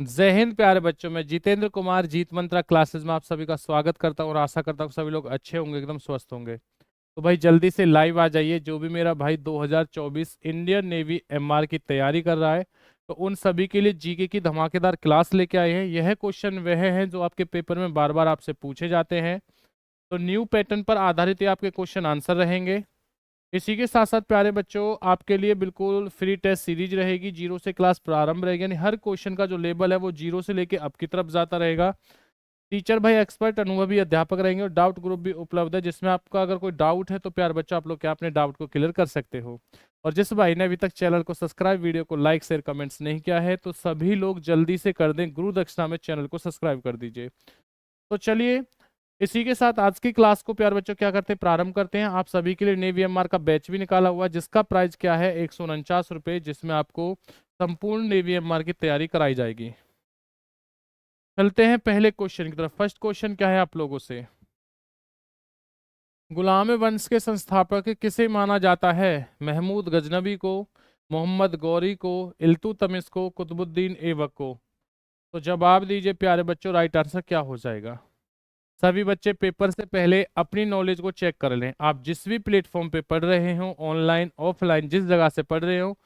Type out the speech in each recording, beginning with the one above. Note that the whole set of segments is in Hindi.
जय हिंद प्यारे बच्चों। मैं जितेंद्र कुमार जीत मंत्रा क्लासेस में आप सभी का स्वागत करता हूँ और आशा करता हूँ सभी लोग अच्छे होंगे, एकदम स्वस्थ होंगे। तो भाई जल्दी से लाइव आ जाइए। जो भी मेरा भाई 2024 इंडियन नेवी एमआर की तैयारी कर रहा है, तो उन सभी के लिए जीके की धमाकेदार क्लास लेके आए हैं। यह क्वेश्चन वह हैं जो आपके पेपर में बार बार आपसे पूछे जाते हैं। तो न्यू पैटर्न पर आधारित ये आपके क्वेश्चन आंसर रहेंगे। इसी के साथ साथ प्यारे बच्चों, आपके लिए बिल्कुल फ्री टेस्ट सीरीज रहेगी। जीरो से क्लास प्रारंभ रहेगी, यानी हर क्वेश्चन का जो लेवल है वो जीरो से लेके अप की तरफ जाता रहेगा। टीचर भाई एक्सपर्ट अनुभवी अध्यापक रहेंगे और डाउट ग्रुप भी उपलब्ध है, जिसमें आपका अगर कोई डाउट है तो प्यारे बच्चों आप लोग क्या अपने डाउट को क्लियर कर सकते हो। और जिस भाई ने अभी तक चैनल को सब्सक्राइब, वीडियो को लाइक शेयर कमेंट्स नहीं किया है, तो सभी लोग जल्दी से कर दें, गुरु दक्षिणा में चैनल को सब्सक्राइब कर दीजिए। तो चलिए, इसी के साथ आज की क्लास को प्यारे बच्चों क्या करते हैं, प्रारंभ करते हैं। आप सभी के लिए नेवी एमआर का बैच भी निकाला हुआ है, जिसका प्राइस क्या है 149 रुपये, जिसमें आपको संपूर्ण नेवी एमआर की तैयारी कराई जाएगी। चलते हैं पहले क्वेश्चन की तरफ। फर्स्ट क्वेश्चन क्या है आप लोगों से, गुलाम वंश के संस्थापक किसे माना जाता है? महमूद गजनबी को, मोहम्मद गौरी को, इल्तुतमिश को, कुतुबुद्दीन ऐबक को? तो जवाब दीजिए प्यारे बच्चों, राइट आंसर क्या हो जाएगा। सभी बच्चे पेपर से पहले अपनी नॉलेज को चेक कर लें। आप जिस भी प्लेटफॉर्म पे पढ़ रहे हो, ऑनलाइन ऑफलाइन, जिस जगह से पढ़ रहे हो,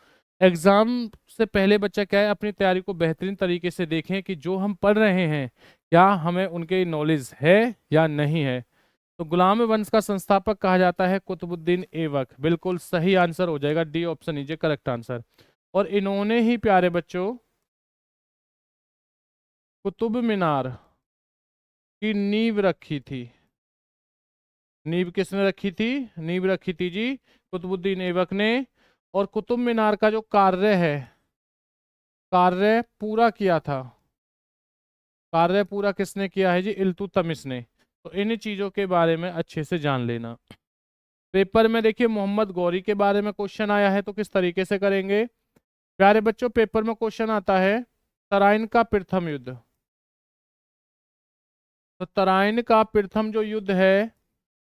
एग्जाम से पहले बच्चा क्या है, अपनी तैयारी को बेहतरीन तरीके से देखें कि जो हम पढ़ रहे हैं क्या हमें उनके नॉलेज है या नहीं है। तो गुलाम वंश का संस्थापक कहा जाता है कुतुबुद्दीन ऐबक। बिल्कुल सही आंसर हो जाएगा, डी ऑप्शन लीजिए करेक्ट आंसर। और इन्होंने ही प्यारे बच्चों कुतुब मीनार की नींव रखी थी। नींव किसने रखी थी? नींव रखी थी जी कुतुबुद्दीन ऐबक ने। और कुतुब मीनार का जो कार्य है, कार्य पूरा किया था, कार्य पूरा किसने किया है जी? इल्तुतमिश ने। तो इन चीजों के बारे में अच्छे से जान लेना। पेपर में देखिए मोहम्मद गौरी के बारे में क्वेश्चन आया है, तो किस तरीके से करेंगे प्यारे बच्चों। पेपर में क्वेश्चन आता है तराइन का प्रथम युद्ध। तो तराइन का प्रथम जो युद्ध है,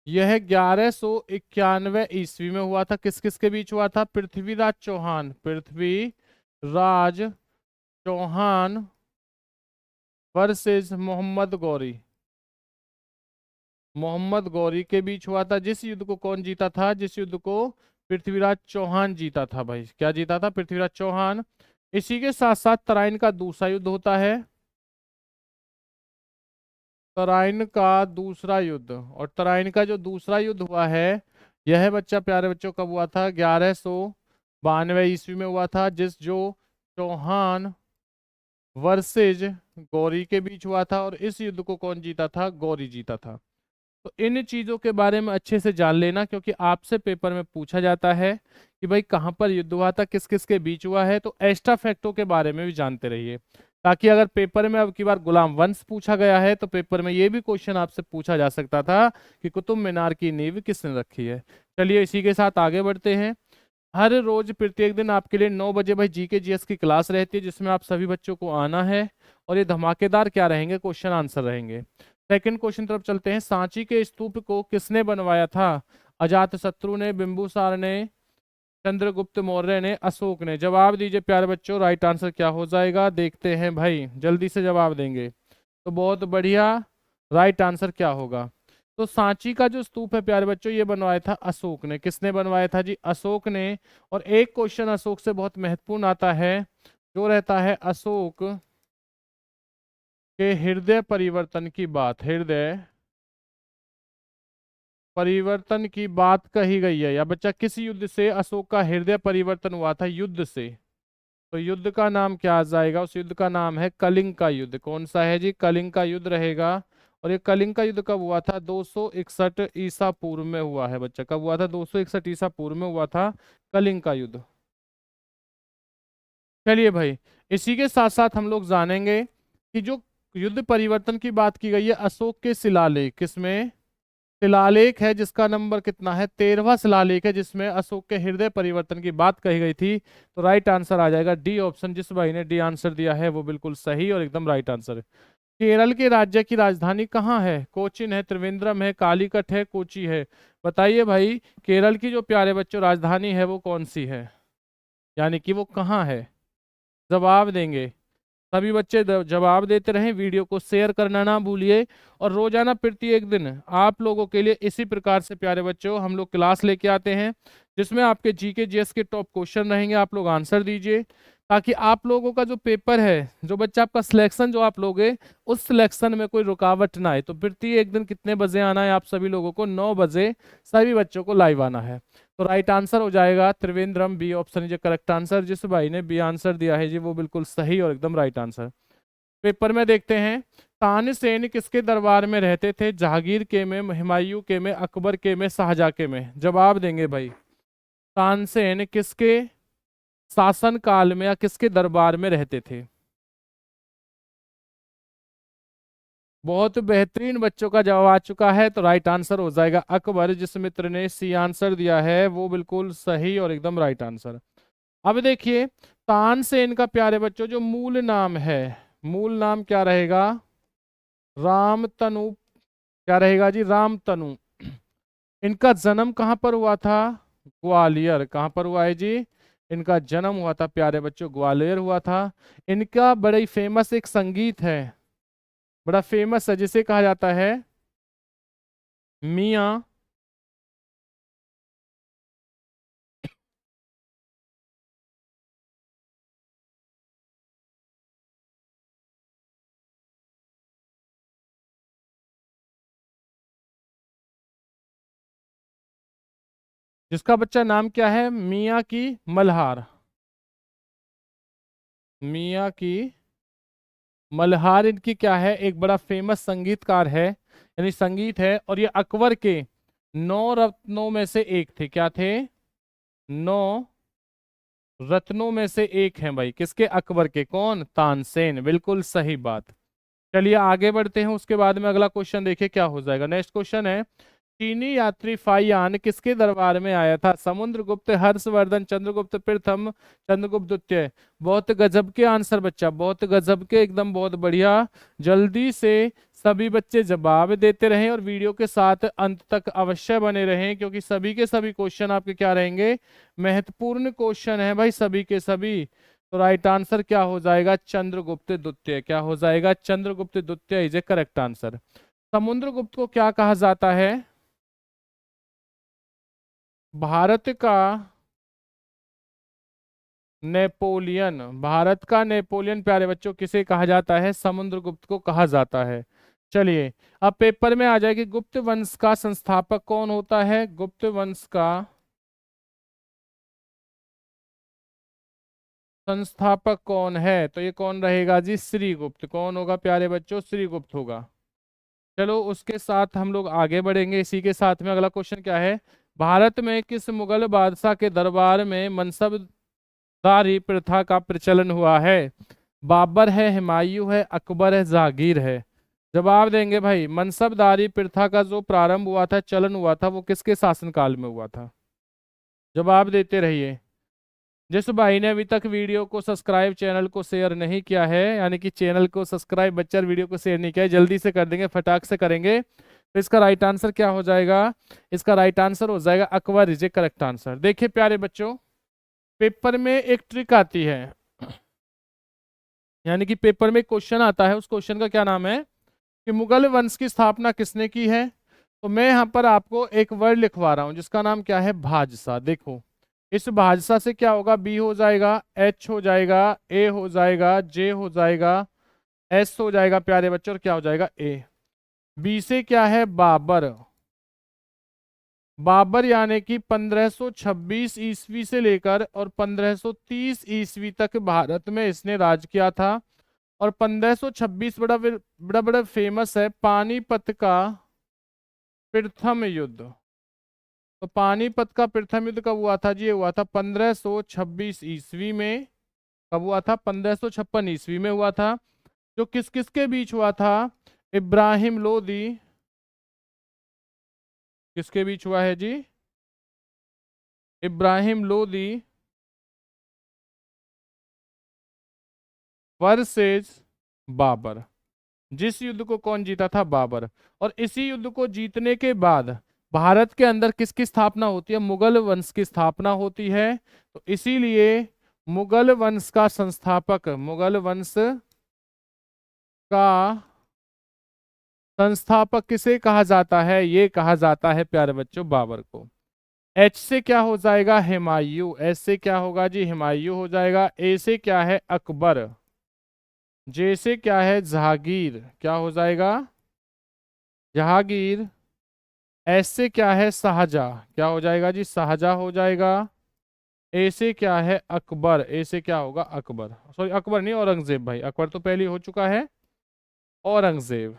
यह 1191 ईस्वी में हुआ था। किस किस के बीच हुआ था? पृथ्वीराज चौहान, पृथ्वीराज चौहान वर्सेस मोहम्मद गौरी, मोहम्मद गौरी के बीच हुआ था। जिस युद्ध को कौन जीता था? जिस युद्ध को पृथ्वीराज चौहान जीता था। भाई क्या जीता था? पृथ्वीराज चौहान। इसी के साथ साथ तराइन का दूसरा युद्ध होता है, तराइन का दूसरा युद्ध। और तराइन का जो दूसरा युद्ध हुआ है, यह बच्चा प्यारे बच्चों कब हुआ था? 1192 ईस्वी में हुआ था, जिस जो चौहान वर्सेज गौरी के बीच हुआ था। और इस युद्ध को कौन जीता था? गौरी जीता था। तो इन चीजों के बारे में अच्छे से जान लेना, क्योंकि आपसे पेपर में पूछा जाता है कि भाई कहाँ पर युद्ध हुआ था, किस किस के बीच हुआ है। तो एक्स्ट्रा फैक्टों के बारे में भी जानते रहिए, ताकि अगर पेपर में अब की बार गुलाम वंश पूछा गया है, तो पेपर में ये भी क्वेश्चन आपसे पूछा जा सकता था कि कुतुब मीनार की नींव किसने रखी है। चलिए इसी के साथ आगे बढ़ते हैं। हर रोज प्रत्येक दिन आपके लिए 9 बजे भाई जीके जीएस की क्लास रहती है, जिसमें आप सभी बच्चों को आना है। और ये धमाकेदार क्या रहेंगे? क्वेश्चन आंसर रहेंगे। सेकंड क्वेश्चन तरफ चलते हैं। सांची के स्तूप को किसने बनवाया था? अजातशत्रु ने, बिंबुसार ने, चंद्रगुप्त मौर्य ने, अशोक ने? जवाब दीजिए प्यारे बच्चों, राइट आंसर क्या हो जाएगा। देखते हैं भाई जल्दी से जवाब देंगे तो बहुत बढ़िया। राइट आंसर क्या होगा? तो सांची का जो स्तूप है प्यारे बच्चों, ये बनवाया था अशोक ने। किसने बनवाया था जी? अशोक ने। और एक क्वेश्चन अशोक से बहुत महत्वपूर्ण आता है, जो रहता है अशोक के हृदय परिवर्तन की बात। हृदय परिवर्तन की बात कही गई है, या बच्चा किस युद्ध से अशोक का हृदय परिवर्तन हुआ था? युद्ध से। तो युद्ध का नाम क्या आ जाएगा? उस युद्ध का नाम है कलिंग का युद्ध। कौन सा है जी? कलिंग का युद्ध रहेगा। और ये कलिंग का युद्ध कब हुआ था? 261 ईसा पूर्व में हुआ है बच्चा। कब हुआ था? 261 ईसा पूर्व में हुआ था कलिंग का युद्ध। चलिए भाई, इसी के साथ साथ हम लोग जानेंगे कि जो युद्ध परिवर्तन की बात की गई है अशोक के शिलालेख, किसमें? शिलालेख है जिसका नंबर कितना है? 13वां शिलालेख है, जिसमें अशोक के हृदय परिवर्तन की बात कही गई थी। तो राइट आंसर आ जाएगा डी ऑप्शन। जिस भाई ने डी आंसर दिया है वो बिल्कुल सही और एकदम राइट आंसर है। केरल के राज्य की राजधानी कहाँ है? कोचीन है, त्रिवेंद्रम है, कालीकट है, कोची है? बताइए भाई, केरल की जो प्यारे बच्चों राजधानी है वो कौन सी है, यानी कि वो कहाँ है? जवाब देंगे। सभी बच्चे जवाब देते रहें, वीडियो को शेयर करना ना भूलिए। और रोजाना प्रत्येक दिन आप लोगों के लिए इसी प्रकार से प्यारे बच्चों हम लोग क्लास लेके आते हैं, जिसमें आपके जीके जीएस के टॉप क्वेश्चन रहेंगे, आप लोग आंसर दीजिए, ताकि आप लोगों का जो पेपर है, जो बच्चा आपका सिलेक्शन जो आप लोगे, उस सिलेक्शन में कोई रुकावट ना आए। तो प्रत्येक दिन कितने बजे आना है आप सभी लोगों को? 9 बजे सभी बच्चों को लाइव आना है। तो राइट आंसर हो जाएगा त्रिवेंद्रम, बी ऑप्शन जो करेक्ट आंसर। जिस भाई ने बी आंसर दिया है जी वो बिल्कुल सही और एकदम राइट आंसर। पेपर में देखते हैं, तानसेन किसके दरबार में रहते थे? जहांगीर के में, हुमायूं के में, अकबर के में, शाहजहां के में? जवाब देंगे भाई। तानसेन किसके शासन काल में या किसके दरबार में रहते थे? बहुत बेहतरीन बच्चों का जवाब आ चुका है, तो राइट आंसर हो जाएगा अकबर। जिस मित्र ने सी आंसर दिया है वो बिल्कुल सही और एकदम राइट आंसर। अब देखिए, तानसेन का प्यारे बच्चों जो मूल नाम है, मूल नाम क्या रहेगा? रामतनु। क्या रहेगा जी? रामतनु। इनका जन्म कहाँ पर हुआ था? ग्वालियर। कहाँ पर हुआ है जी? इनका जन्म हुआ था प्यारे बच्चों, ग्वालियर हुआ था। इनका बड़ा ही फेमस एक संगीत है, बड़ा फेमस है, जिसे कहा जाता है मियाँ। जिसका बच्चा नाम क्या है? मियाँ की मल्हार। मियाँ की मल्हार इनकी क्या है? एक बड़ा फेमस संगीतकार है, यानी संगीत है। और ये अकबर के 9 रत्नों में से एक थे। क्या थे? 9 रत्नों में से एक हैं भाई। किसके? अकबर के। कौन? तानसेन। बिल्कुल सही बात। चलिए आगे बढ़ते हैं, उसके बाद में अगला क्वेश्चन देखिए क्या हो जाएगा। नेक्स्ट क्वेश्चन है, चीनी यात्री फाइयान किसके दरबार में आया था? समुद्रगुप्त, हर्षवर्धन, चंद्रगुप्त प्रथम, चंद्रगुप्त द्वितीय? बहुत गजब के आंसर बच्चा, बहुत गजब के, एकदम बहुत बढ़िया। जल्दी से सभी बच्चे जवाब देते रहें और वीडियो के साथ अंत तक अवश्य बने रहें, क्योंकि सभी के सभी क्वेश्चन आपके क्या रहेंगे? महत्वपूर्ण क्वेश्चन है भाई, सभी के सभी। तो राइट आंसर क्या हो जाएगा? चंद्रगुप्त द्वितीय। क्या हो जाएगा? चंद्रगुप्त द्वितीय is a correct answer. Samudragupta को क्या कहा जाता है? भारत का नेपोलियन। भारत का नेपोलियन प्यारे बच्चों किसे कहा जाता है? समुद्रगुप्त को कहा जाता है। चलिए अब पेपर में आ जाएगी, गुप्त वंश का संस्थापक कौन होता है? गुप्त वंश का संस्थापक कौन है? तो ये कौन रहेगा जी? श्रीगुप्त। कौन होगा प्यारे बच्चों? श्रीगुप्त होगा। चलो उसके साथ हम लोग आगे बढ़ेंगे। इसी के साथ में अगला क्वेश्चन क्या है, भारत में किस मुगल बादशाह के दरबार में मनसबदारी प्रथा का प्रचलन हुआ है? बाबर है, हुमायूं है, अकबर है, जहांगीर है? जवाब देंगे भाई। मनसबदारी प्रथा का जो प्रारंभ हुआ था, चलन हुआ था, वो किसके शासनकाल में हुआ था? जवाब देते रहिए। जिस भाई ने अभी तक वीडियो को सब्सक्राइब, चैनल को शेयर नहीं किया है, यानी कि चैनल को सब्सक्राइब बच्चा, वीडियो को शेयर नहीं किया है, जल्दी से कर देंगे, फटाक से करेंगे। तो इसका राइट आंसर क्या हो जाएगा? इसका राइट आंसर हो जाएगा Akbar is a correct answer. देखिए प्यारे बच्चों, पेपर में एक ट्रिक आती है, यानी कि पेपर में क्वेश्चन आता है, उस क्वेश्चन का क्या नाम है कि मुगल वंश की स्थापना किसने की है? तो मैं यहाँ पर आपको एक वर्ड लिखवा रहा हूँ, जिसका नाम क्या है? भाजसा। देखो इस भाजसा से क्या होगा? बी हो जाएगा, एच हो जाएगा, ए हो जाएगा, जे हो जाएगा, एस हो जाएगा प्यारे बच्चों, और क्या हो जाएगा? ए। बी से क्या है? बाबर। बाबर यानी कि 1526 ईस्वी से लेकर और 1530 ईस्वी तक भारत में इसने राज किया था। और 1526 बड़ा बड़ा बड़ा फेमस है, पानीपत का प्रथम युद्ध। तो पानीपत का प्रथम युद्ध कब हुआ था जी? ये हुआ था 1526 ईस्वी में। कब हुआ था? 1556 ईस्वी में हुआ था। जो किस किस के बीच हुआ था? इब्राहिम लोदी। किसके बीच हुआ है जी? इब्राहिम लोदी वर्सेस बाबर। जिस युद्ध को कौन जीता था? बाबर। और इसी युद्ध को जीतने के बाद भारत के अंदर किसकी स्थापना होती है? मुगल वंश की स्थापना होती है। तो इसीलिए मुगल वंश का संस्थापक, मुगल वंश का संस्थापक किसे कहा जाता है? ये कहा जाता है प्यारे बच्चों बाबर को। एच से क्या हो जाएगा? हुमायूं। एस से क्या होगा जी? हुमायूं हो जाएगा। ए से क्या है? अकबर। जे से क्या है? जहांगीर। क्या हो जाएगा? जहांगीर। एस से क्या है? शाहजहां। क्या हो जाएगा जी? शाहजहां हो जाएगा। ए से क्या है? अकबर। ए से क्या होगा? अकबर। सॉरी अकबर नहीं, औरंगजेब भाई। अकबर तो पहले हो चुका है। औरंगजेब।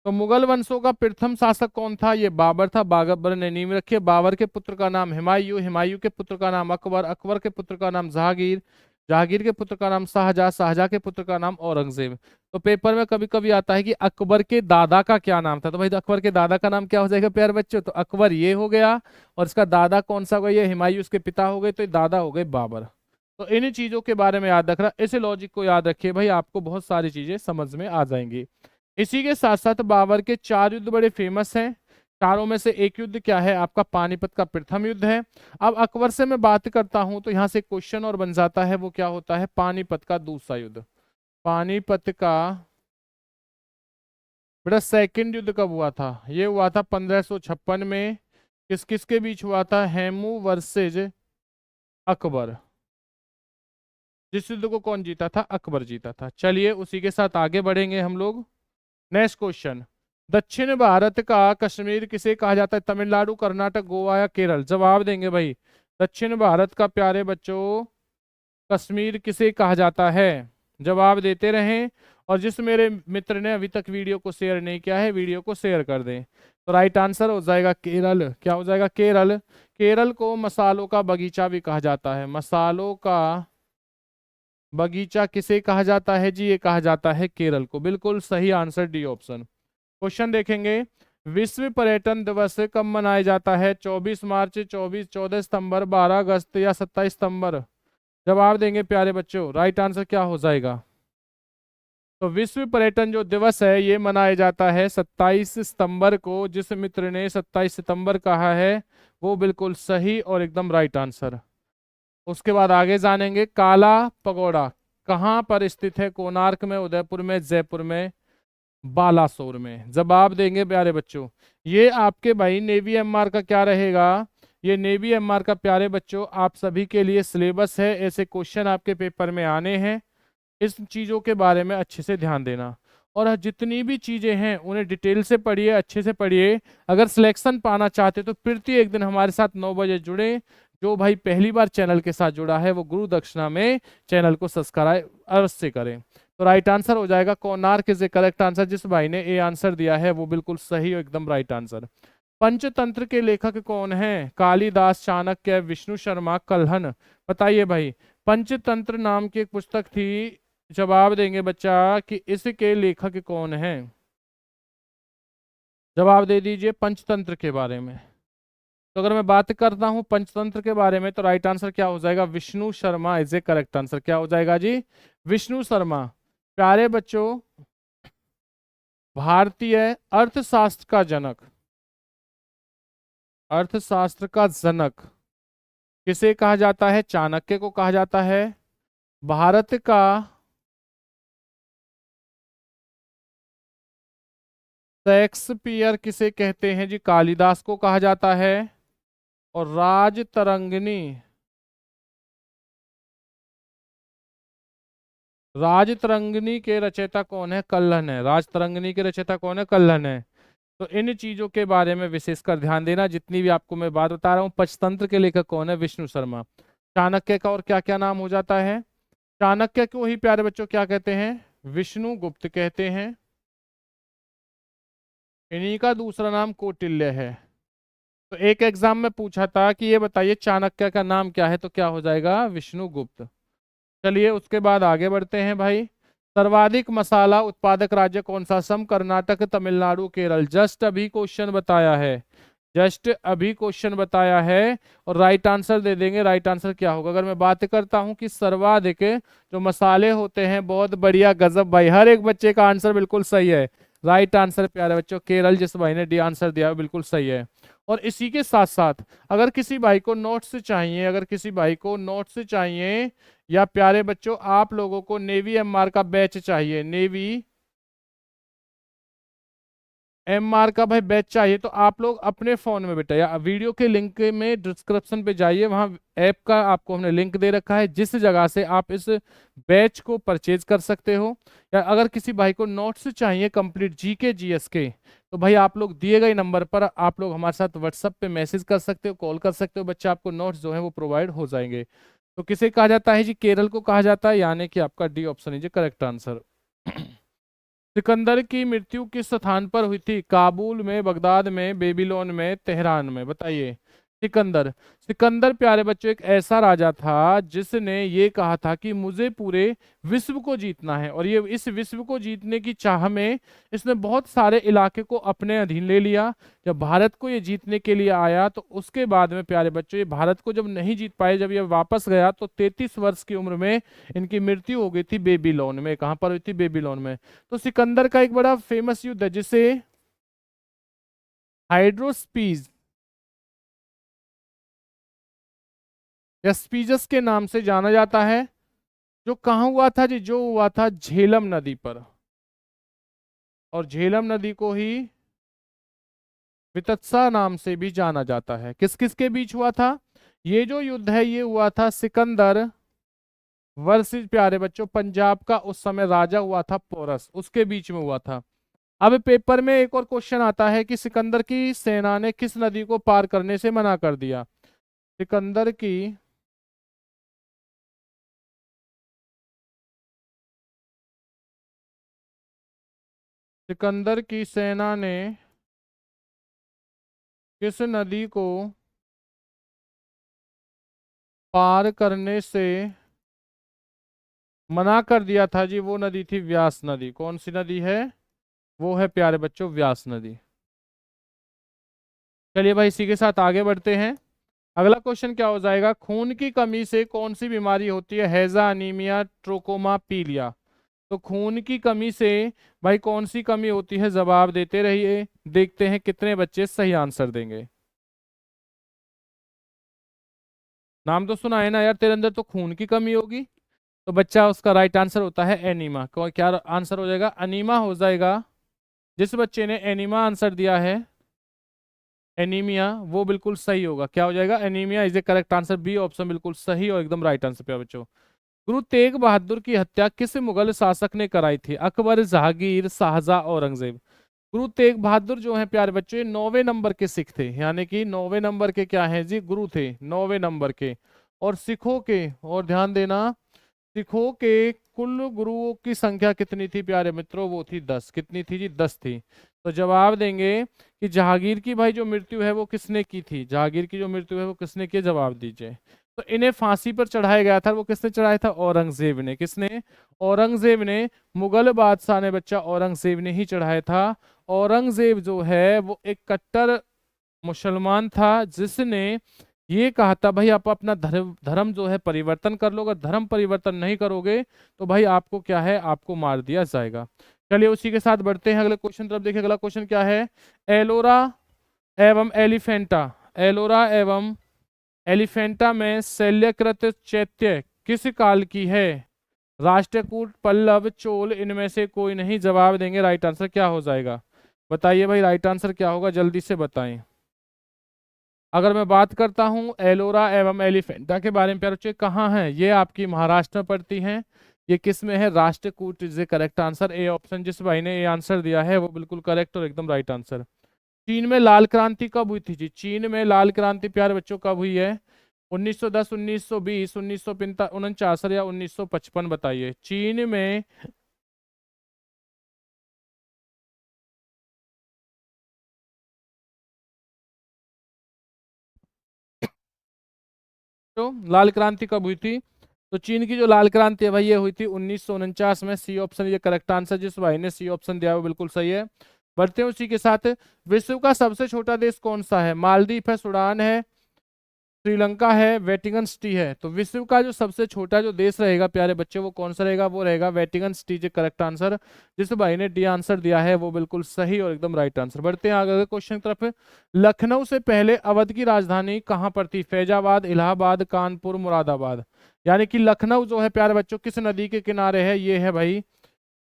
तो मुगल वंशों का प्रथम शासक कौन था? ये बाबर था। बाबर ने नींव रखी है। बाबर के पुत्र का नाम हुमायूं, हुमायूं के पुत्र का नाम अकबर, अकबर के पुत्र का नाम जहांगीर, जहांगीर के पुत्र का नाम शाहजहां, शाहजहां के पुत्र का नाम औरंगजेब। तो पेपर में कभी कभी आता है कि अकबर के दादा का क्या नाम था, तो भाई अकबर के दादा का नाम क्या हो जाएगा प्यारे बच्चों? तो अकबर ये हो गया, और इसका दादा कौन सा हो गया? ये हुमायूं उसके पिता हो गए, तो ये दादा हो गए बाबर। तो इन चीजों के बारे में याद रखना, इस लॉजिक को याद रखिए भाई, आपको बहुत सारी चीजें समझ में आ जाएंगी। इसी के साथ साथ बाबर के 4 युद्ध बड़े फेमस हैं। चारों में से एक युद्ध क्या है? आपका पानीपत का प्रथम युद्ध है। अब अकबर से मैं बात करता हूं तो यहां से क्वेश्चन और बन जाता है, वो क्या होता है? पानीपत का दूसरा युद्ध। पानीपत का बेटा सेकंड युद्ध कब हुआ था? ये हुआ था 1556 में। किस किस के बीच हुआ था? हेमू वर्सेज अकबर। जिस युद्ध को कौन जीता था? अकबर जीता था। चलिए उसी के साथ आगे बढ़ेंगे हम लोग। नेक्स्ट क्वेश्चन, दक्षिण भारत का कश्मीर किसे कहा जाता है? तमिलनाडु, कर्नाटक, गोवा या केरल? जवाब देंगे भाई। दक्षिण भारत का प्यारे बच्चों कश्मीर किसे कहा जाता है? जवाब देते रहें। और जिस मेरे मित्र ने अभी तक वीडियो को शेयर नहीं किया है, वीडियो को शेयर कर दें। तो राइट आंसर हो जाएगा केरल। क्या हो जाएगा? केरल। केरल को मसालों का बगीचा भी कहा जाता है। मसालों का बगीचा किसे कहा जाता है जी? ये कहा जाता है केरल को। बिल्कुल सही आंसर, डी ऑप्शन। क्वेश्चन देखेंगे, विश्व पर्यटन दिवस कब मनाया जाता है? 24 मार्च, 14 सितंबर, 12 अगस्त या 27 सितंबर? जवाब देंगे प्यारे बच्चों। राइट आंसर क्या हो जाएगा? तो विश्व पर्यटन जो दिवस है ये मनाया जाता है 27 सितंबर को। जिस मित्र ने 27 सितंबर कहा है वो बिल्कुल सही और एकदम राइट आंसर। उसके बाद आगे जानेंगे, काला पगोड़ा कहाँ पर स्थित है? कोणार्क में, उदयपुर में, जयपुर में, बालासोर में? जवाब देंगे प्यारे बच्चों। ये आपके भाई नेवी एमआर का क्या रहेगा? ये नेवी एमआर का प्यारे बच्चों आप सभी के लिए सिलेबस है। ऐसे क्वेश्चन आपके पेपर में आने हैं, इस चीजों के बारे में अच्छे से ध्यान देना। और जितनी भी चीजें हैं उन्हें डिटेल से पढ़िए, अच्छे से पढ़िए। अगर सिलेक्शन पाना चाहते तो फिर एक दिन हमारे साथ 9 बजे जुड़े। जो भाई पहली बार चैनल के साथ जुड़ा है वो गुरु दक्षिणा में चैनल को सब्सक्राइब अवश्य करें। तो राइट आंसर हो जाएगा Konark is a correct answer. जिस भाई ने ए आंसर दिया है वो बिल्कुल सही और एकदम राइट आंसर। पंचतंत्र के लेखक कौन हैं? कालिदास, चाणक्य, विष्णु शर्मा, कल्हण? बताइए भाई। पंचतंत्र नाम की एक पुस्तक थी। जवाब देंगे बच्चा कि इसके लेखक कौन हैं? जवाब दे दीजिए पंचतंत्र के बारे में। तो अगर मैं बात करता हूं पंचतंत्र के बारे में तो राइट आंसर क्या हो जाएगा? Vishnu Sharma is a correct answer. क्या हो जाएगा जी? विष्णु शर्मा। प्यारे बच्चों, भारतीय अर्थशास्त्र का जनक, अर्थशास्त्र का जनक किसे कहा जाता है? चाणक्य को कहा जाता है। भारत का शेक्सपियर किसे कहते हैं जी? कालिदास को कहा जाता है। और राजतरंगिणी, राजतरंगिणी के रचयिता कौन है? कल्हण है। राजतरंगिणी के रचयिता कौन है? कल्हण है। तो इन चीजों के बारे में विशेषकर ध्यान देना, जितनी भी आपको मैं बात बता रहा हूँ। पंचतंत्र के लेखक कौन है? विष्णु शर्मा। चाणक्य का और क्या क्या नाम हो जाता है? चाणक्य को ही प्यारे बच्चों क्या कहते हैं? विष्णु गुप्त कहते हैं। इन्हीं का दूसरा नाम कौटिल्य है। तो एक एग्जाम में पूछा था कि ये बताइए चाणक्य का नाम क्या है, तो क्या हो जाएगा? विष्णुगुप्त। चलिए उसके बाद आगे बढ़ते हैं भाई। सर्वाधिक मसाला उत्पादक राज्य कौन सा? असम, कर्नाटक, तमिलनाडु, केरल? जस्ट अभी क्वेश्चन बताया है, जस्ट अभी क्वेश्चन बताया है। और राइट आंसर दे देंगे। राइट आंसर क्या होगा? अगर मैं बात करता हूं कि सर्वाधिक जो मसाले होते हैं, बहुत बढ़िया, गजब भाई, हर एक बच्चे का आंसर बिल्कुल सही है। राइट आंसर प्यारे बच्चों केरल, जिस भाई ने डी आंसर दिया है बिल्कुल सही है। और इसी के साथ साथ अगर किसी भाई को नोट्स चाहिए, अगर किसी भाई को नोट्स चाहिए, या प्यारे बच्चों आप लोगों को नेवी एमआर का बैच चाहिए, नेवी एमआर का भाई बैच चाहिए, तो आप लोग अपने फोन में बेटा या वीडियो के लिंक में डिस्क्रिप्शन पे जाइए, वहां ऐप का आपको हमने लिंक दे रखा है, जिस जगह से आप इस बैच को परचेज कर सकते हो। या अगर किसी भाई को नोट्स चाहिए कंप्लीट जीके जीएस के, तो भाई आप लोग दिए गए नंबर पर आप लोग हमारे साथ व्हाट्सएप पे मैसेज कर सकते हो, कॉल कर सकते हो, बच्चे आपको नोट्स जो है वो प्रोवाइड हो जाएंगे। तो किसे कहा जाता है जी? केरल को कहा जाता है, यानी कि आपका डी ऑप्शन है जी करेक्ट आंसर। सिकंदर की मृत्यु किस स्थान पर हुई थी? काबुल में, बगदाद में, बेबीलोन में, तेहरान में? बताइए। सिकंदर, सिकंदर प्यारे बच्चों एक ऐसा राजा था जिसने ये कहा था कि मुझे पूरे विश्व को जीतना है, और ये इस विश्व को जीतने की चाह में इसने बहुत सारे इलाके को अपने अधीन ले लिया। जब भारत को ये जीतने के लिए आया तो उसके बाद में प्यारे बच्चों ये भारत को जब नहीं जीत पाए, जब ये वापस गया तो 33 वर्ष की उम्र में इनकी मृत्यु हो गई थी बेबीलोन में। कहां पर हुई थी? बेबीलोन में। तो सिकंदर का एक बड़ा फेमस युद्ध है जिसे हाइड्रोस्पीज या स्पीजस के नाम से जाना जाता है, जो कहाँ हुआ था जी? जो हुआ था झेलम नदी पर, और झेलम नदी को ही वितत्सा नाम से भी जाना जाता है। किस किस के बीच हुआ था ये जो युद्ध है? ये हुआ था सिकंदर वर्सेस प्यारे बच्चों पंजाब का उस समय राजा हुआ था पोरस, उसके बीच में हुआ था। अब पेपर में एक और क्वेश्चन आता है कि सिकंदर की सेना ने किस नदी को पार करने से मना कर दिया? सिकंदर की सिकंदर की सेना ने किस नदी को पार करने से मना कर दिया था जी? वो नदी थी व्यास नदी। कौन सी नदी है? वो है प्यारे बच्चों व्यास नदी। चलिए भाई इसी के साथ आगे बढ़ते हैं। अगला क्वेश्चन क्या हो जाएगा? खून की कमी से कौन सी बीमारी होती है? हैजा, अनीमिया, ट्रोकोमा, पीलिया? तो खून की कमी से भाई कौन सी कमी होती है? जवाब देते रहिए, देखते हैं कितने बच्चे सही आंसर देंगे। नाम तो सुना है ना यार, तेरे अंदर तो खून की कमी होगी। तो बच्चा उसका राइट आंसर होता है एनीमा। क्या आंसर हो जाएगा? अनीमा हो जाएगा। जिस बच्चे ने एनीमा आंसर दिया है, एनीमिया, वो बिल्कुल सही होगा। क्या हो जाएगा? Anaemia is a correct answer, B option बिल्कुल सही और एकदम राइट आंसर पे बच्चों। गुरु तेग बहादुर की हत्या किस मुगल शासक ने कराई थी? अकबर, जहांगीर, शाहजहां, औरंगजेब? गुरु तेग बहादुर जो है प्यारे बच्चों ये 9वें नंबर के सिख थे, यानी कि 9वें नंबर के क्या है जी? गुरु थे 9वें नंबर के। और सिखों के, और ध्यान देना, सिखों के कुल गुरुओं की संख्या कितनी थी प्यारे मित्रों? वो थी 10। कितनी थी जी? 10 थी। तो जवाब देंगे कि जहांगीर की भाई जो मृत्यु है वो किसने की थी? जहांगीर की जो मृत्यु है वो किसने की? जवाब दीजिए। तो इन्हें फांसी पर चढ़ाया गया था, वो किसने चढ़ाया था? औरंगजेब ने। किसने? औरंगजेब ने। मुगल बादशाह ने बच्चा औरंगजेब ने ही चढ़ाया था। औरंगजेब जो है वो एक कट्टर मुसलमान था जिसने ये कहा था भाई आप अपना धर्म धर्म जो है परिवर्तन कर लो, अगर धर्म परिवर्तन नहीं करोगे तो भाई आपको क्या है? आपको मार दिया जाएगा। चलिए उसी के साथ बढ़ते हैं अगले क्वेश्चन तरफ। देखिए अगला क्वेश्चन क्या है? एलोरा एवं एलिफेंटा, एलोरा एवं एलिफेंटा में शल्यकृत चैत्य किस काल की है? राष्ट्रकूट, पल्लव, चोल? इनमें से कोई नहीं। जवाब देंगे राइट आंसर क्या हो जाएगा? बताइए भाई राइट आंसर क्या होगा, जल्दी से बताएं। अगर मैं बात करता हूं एलोरा एवं एलिफेंटा के बारे में प्यारे बच्चे, कहाँ है ये? आपकी महाराष्ट्र में पड़ती हैं। ये किस में है? Rashtrakuta is a correct answer. A option जिस भाई ने ए आंसर दिया है वो बिल्कुल करेक्ट और एकदम राइट आंसर। चीन में लाल क्रांति कब हुई थी जी? चीन में लाल क्रांति प्यारे बच्चों कब हुई है? 1910, 1920, 1949 या 1955? बताइए। चीन में तो लाल क्रांति कब हुई थी? तो चीन की जो लाल क्रांति है भाई ये हुई थी 1949 में। सी ऑप्शन ये करेक्ट आंसर, जिस भाई ने सी ऑप्शन दिया वो बिल्कुल सही है। बढ़ते हैं उसी के साथ। विश्व का सबसे छोटा देश कौन सा है? मालदीव है, सूडान है, श्रीलंका है, वेटिकन सिटी है। तो विश्व का जो सबसे छोटा जो देश रहेगा प्यारे बच्चे वो कौन सा रहेगा, वो रहेगा वेटिकन सिटी। जो करेक्ट आंसर जिस भाई ने डी आंसर दिया है वो बिल्कुल सही और एकदम राइट आंसर। बढ़ते हैं आगे क्वेश्चन की तरफ। लखनऊ से पहले अवध की राजधानी कहाँ पर थी? फैजाबाद, इलाहाबाद, कानपुर, मुरादाबाद। यानी कि लखनऊ जो है प्यारे बच्चों किस नदी के किनारे है? ये है भाई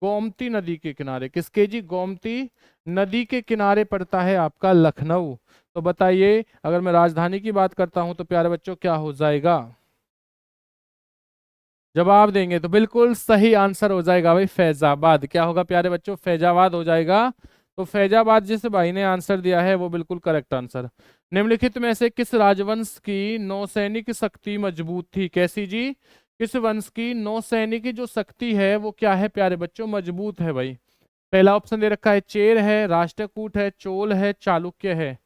गोमती नदी के किनारे। किसके जी? गोमती नदी के किनारे पड़ता है आपका लखनऊ। तो बताइए अगर मैं राजधानी की बात करता हूं तो प्यारे बच्चों क्या हो जाएगा? जवाब देंगे तो बिल्कुल सही आंसर हो जाएगा भाई फैजाबाद। क्या होगा प्यारे बच्चों? फैजाबाद हो जाएगा। तो फैजाबाद जिस भाई ने आंसर दिया है वो बिल्कुल करेक्ट आंसर। निम्नलिखित में से किस राजवंश की नौसैनिक शक्ति मजबूत थी? कैसी जी? किस वंश की नौसैनिक जो शक्ति है वो क्या है प्यारे बच्चों? मजबूत है भाई। पहला ऑप्शन दे रखा है चेर है, राष्ट्रकूट है, चोल है, चालुक्य है।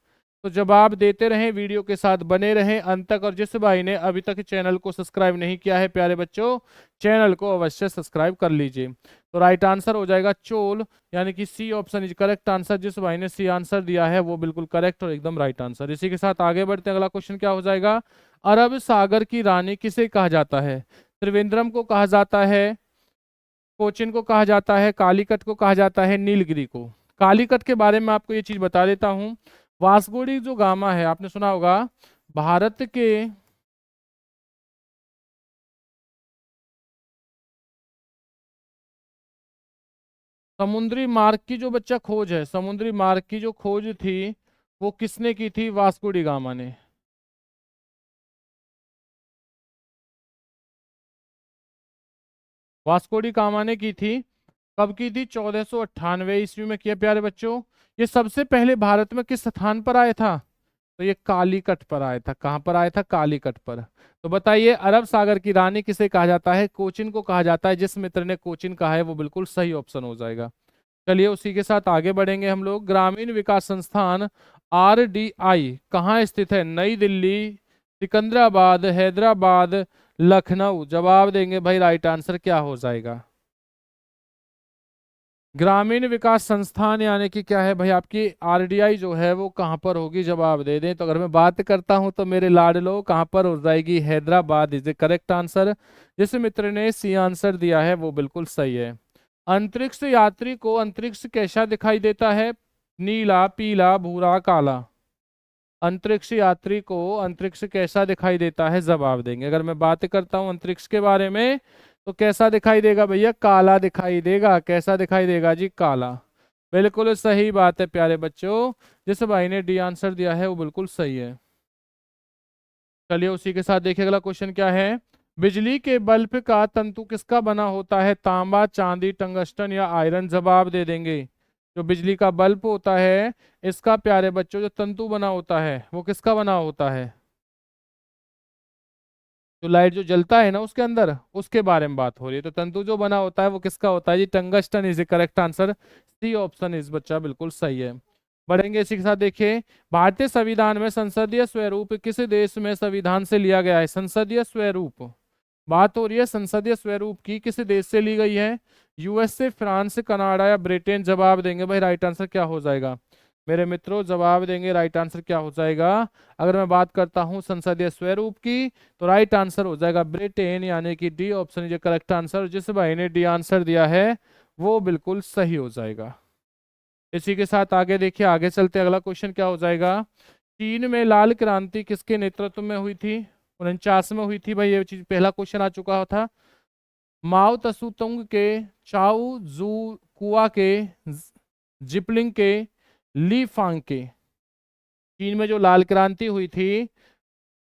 तो जवाब देते रहें, वीडियो के साथ बने रहें अंत तक। और जिस भाई ने अभी तक चैनल को सब्सक्राइब नहीं किया है प्यारे बच्चों, चैनल को अवश्य सब्सक्राइब कर लीजिए। तो राइट आंसर हो जाएगा चोल, यानी कि C option is correct answer. जिस भाई ने सी आंसर दिया है वो बिल्कुल करेक्ट और एकदम राइट आंसर। इसी के साथ आगे बढ़ते हैं। अगला क्वेश्चन क्या हो जाएगा? अरब सागर की रानी किसे कहा जाता है? त्रिवेंद्रम को कहा जाता है, कोचिन को कहा जाता है, कालीकट को कहा जाता है, नीलगिरी को। कालीकट के बारे में आपको ये चीज बता देता हूं। वास्को डी जो गामा है आपने सुना होगा, भारत के समुद्री मार्ग की जो बच्चा खोज है, समुद्री मार्ग की जो खोज थी वो किसने की थी? वास्को डी गामा ने। वास्को डी गामा ने की थी। कब की थी? 1498 ईस्वी में किया प्यारे बच्चों। ये सबसे पहले भारत में किस स्थान पर आया था? तो ये कालीकट पर आया था। कहां पर आया था? कालीकट पर। तो बताइए अरब सागर की रानी किसे कहा जाता है? कोचिन को कहा जाता है। जिस मित्र ने कोचिन कहा है वो बिल्कुल सही ऑप्शन हो जाएगा। चलिए उसी के साथ आगे बढ़ेंगे हम लोग। ग्रामीण विकास संस्थान RDI कहाँ स्थित है? नई दिल्ली, सिकंदराबाद, हैदराबाद, लखनऊ। जवाब देंगे भाई, राइट आंसर क्या हो जाएगा? ग्रामीण विकास संस्थान यानी कि क्या है भाई? आपकी RDI जो है वो कहाँ पर होगी? जवाब दे दें। तो अगर मैं बात करता हूं तो मेरे लाडलो कहाँ पर हो जाएगी? Hyderabad is the correct answer. जिस मित्र ने सी आंसर दिया है वो बिल्कुल सही है। अंतरिक्ष यात्री को अंतरिक्ष कैसा दिखाई देता है? नीला, पीला, भूरा, काला। अंतरिक्ष यात्री को अंतरिक्ष कैसा दिखाई देता है? जवाब देंगे। अगर मैं बात करता हूं अंतरिक्ष के बारे में तो कैसा दिखाई देगा भैया? काला दिखाई देगा। कैसा दिखाई देगा जी? काला। बिल्कुल सही बात है प्यारे बच्चों। जिस भाई ने डी आंसर दिया है वो बिल्कुल सही है। चलिए उसी के साथ देखिए अगला क्वेश्चन क्या है। बिजली के बल्ब का तंतु किसका बना होता है? तांबा, चांदी, टंगस्टन या आयरन। जवाब दे देंगे। जो बिजली का बल्ब होता है इसका प्यारे बच्चों जो तंतु बना होता है वो किसका बना होता है? जो लाइट जो जलता है ना उसके अंदर, उसके बारे में बात हो रही है। तो तंतु जो बना होता है वो किसका होता है जी? Tungsten is the correct answer. C option इस बच्चा बिल्कुल सही है। बढ़ेंगे इसी के साथ देखिए। भारतीय संविधान में संसदीय स्वरूप किस देश में संविधान से लिया गया है? संसदीय स्वरूप बात हो रही है संसदीय स्वरूप की, किस देश से ली गई है? USA, फ्रांस, कनाडा या ब्रिटेन। जवाब देंगे भाई, राइट आंसर क्या हो जाएगा? मेरे मित्रों जवाब देंगे, राइट आंसर क्या हो जाएगा? अगर मैं बात करता हूं संसदीय स्वरूप की तो राइट आंसर हो जाएगा ब्रिटेन, यानी कि D option is correct answer. जिस भाई ने डी आंसर दिया है वो बिल्कुल सही हो जाएगा। इसी के साथ आगे देखिए, आगे चलते अगला क्वेश्चन क्या हो जाएगा। चीन में लाल क्रांति किसके नेतृत्व में हुई थी? 49 में हुई थी भाई। ये चीज पहला क्वेश्चन आ चुका था। माओ तसुतुंग के, चाउ जू कुआ के, जिपलिंग के, ली फांग के। चीन में जो लाल क्रांति हुई थी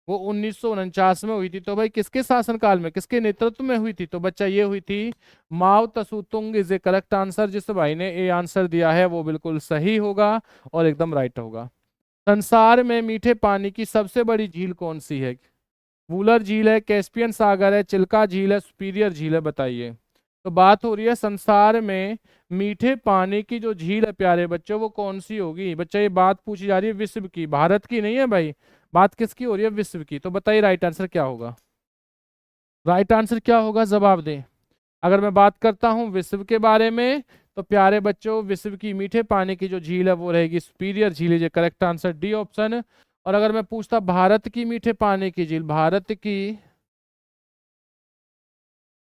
वो 1949 में हुई थी। तो भाई किसके शासनकाल में, किसके नेतृत्व में हुई थी? तो बच्चा ये हुई थी माओ तसुतुंग इज ए करेक्ट आंसर। जिस भाई ने ए आंसर दिया है वो बिल्कुल सही होगा और एकदम राइट होगा। संसार में मीठे पानी की सबसे बड़ी झील कौन सी है? वूलर झील है, कैस्पियन सागर है, चिल्का झील है, सुपीरियर झील है। बताइए। तो बात हो रही है संसार में मीठे पानी की जो झील है प्यारे बच्चों वो कौन सी होगी? बच्चा ये बात पूछी जा रही है विश्व की, भारत की नहीं है भाई। बात किसकी हो रही है? विश्व की। तो बताइए राइट आंसर क्या होगा? राइट आंसर क्या होगा? जवाब दें। अगर मैं बात करता हूं विश्व के बारे में तो प्यारे बच्चों विश्व की मीठे पानी की जो झील है वो रहेगी सुपीरियर झील। Correct answer D option. और अगर मैं पूछता भारत की मीठे पानी की झील, भारत की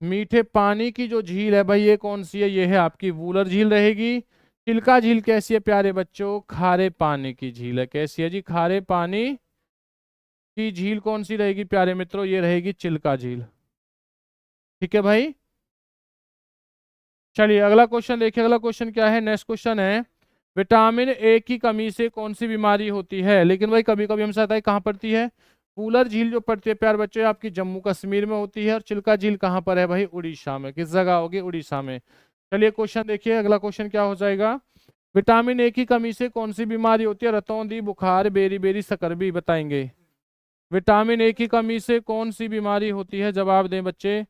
मीठे पानी की जो झील है भाई, ये कौन सी है? ये है आपकी वूलर झील रहेगी। चिल्का झील कैसी है प्यारे बच्चों? खारे पानी की झील है। कैसी है जी? खारे पानी की झील कौन सी रहेगी प्यारे मित्रों? ये रहेगी चिल्का झील। ठीक है भाई। चलिए अगला क्वेश्चन देखिए। अगला क्वेश्चन क्या है? नेक्स्ट क्वेश्चन है, विटामिन ए की कमी से कौन सी बीमारी होती है? लेकिन भाई कभी कभी हमसे आता है कहाँ पड़ती है? वूलर झील जो पड़ती है प्यारे बच्चों, ये आपकी जम्मू कश्मीर में होती है। और चिल्का झील कहाँ पर है भाई? उड़ीसा में। किस जगह होगी? उड़ीसा में। चलिए क्वेश्चन देखिए। अगला क्वेश्चन क्या हो जाएगा? विटामिन ए की कमी से कौन सी बीमारी होती है? रतौंधी, बुखार, बेरी बेरी, सकरबी बताएंगे। विटामिन ए की कमी से कौन सी बीमारी होती है? जवाब दें बच्चे,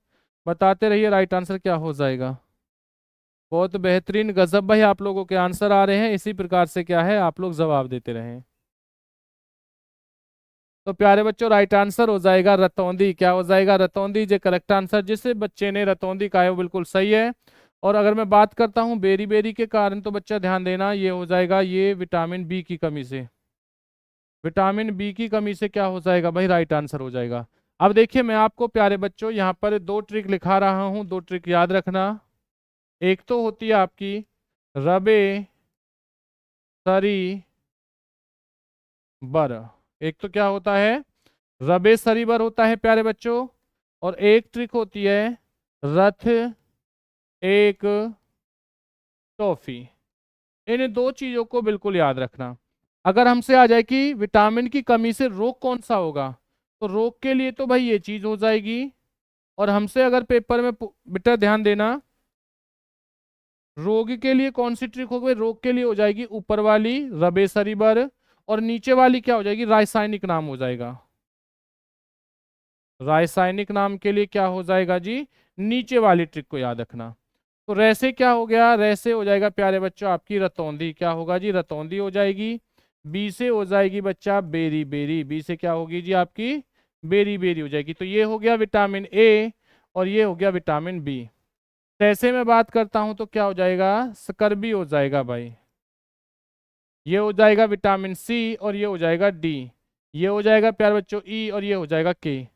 बताते रहिए। राइट आंसर क्या हो जाएगा? बहुत बेहतरीन, गजब भाई, आप लोगों के आंसर आ रहे हैं। इसी प्रकार से क्या है, आप लोग जवाब देते रहें। तो प्यारे बच्चों राइट आंसर हो जाएगा रतौंधी। क्या हो जाएगा? रतौंधी जो करेक्ट आंसर। जिस बच्चे ने रतौंधी कहा है वो बिल्कुल सही है। और अगर मैं बात करता हूँ बेरी बेरी के कारण, तो बच्चा ध्यान देना, ये हो जाएगा ये विटामिन बी की कमी से। विटामिन बी की कमी से क्या हो जाएगा भाई? राइट आंसर हो जाएगा। अब देखिए मैं आपको प्यारे बच्चों यहाँ पर दो ट्रिक लिखा रहा हूँ, दो ट्रिक याद रखना। एक तो होती है आपकी रबे सरी बर। एक तो क्या होता है? रबे सरी बर होता है प्यारे बच्चों। और एक ट्रिक होती है रथ एक टॉफी। इन दो चीजों को बिल्कुल याद रखना। अगर हमसे आ जाए कि विटामिन की कमी से रोग कौन सा होगा, तो रोग के लिए तो भाई ये चीज हो जाएगी। और हमसे अगर पेपर में बेटा ध्यान देना, रोग के लिए कौन सी ट्रिक होगी? रोग के लिए हो जाएगी ऊपर वाली रबे सरीबर, और नीचे वाली क्या हो जाएगी? रासायनिक नाम हो जाएगा। रासायनिक नाम के लिए क्या हो जाएगा जी? नीचे वाली ट्रिक को याद रखना। तो रैसे क्या हो गया? रैसे हो जाएगा प्यारे बच्चों आपकी रतौंधी। क्या होगा जी? रतौंधी हो जाएगी। बी से हो जाएगी बच्चा बेरी बेरी। बी से क्या होगी जी आपकी? बेरी बेरी हो जाएगी। तो ये हो गया विटामिन ए, और ये हो गया विटामिन बी। ऐसे में बात करता हूं तो क्या हो जाएगा? स्कर्बी हो जाएगा भाई। ये हो जाएगा विटामिन सी, और ये हो जाएगा डी। ये हो जाएगा प्यारे बच्चों ई, और ये हो जाएगा के।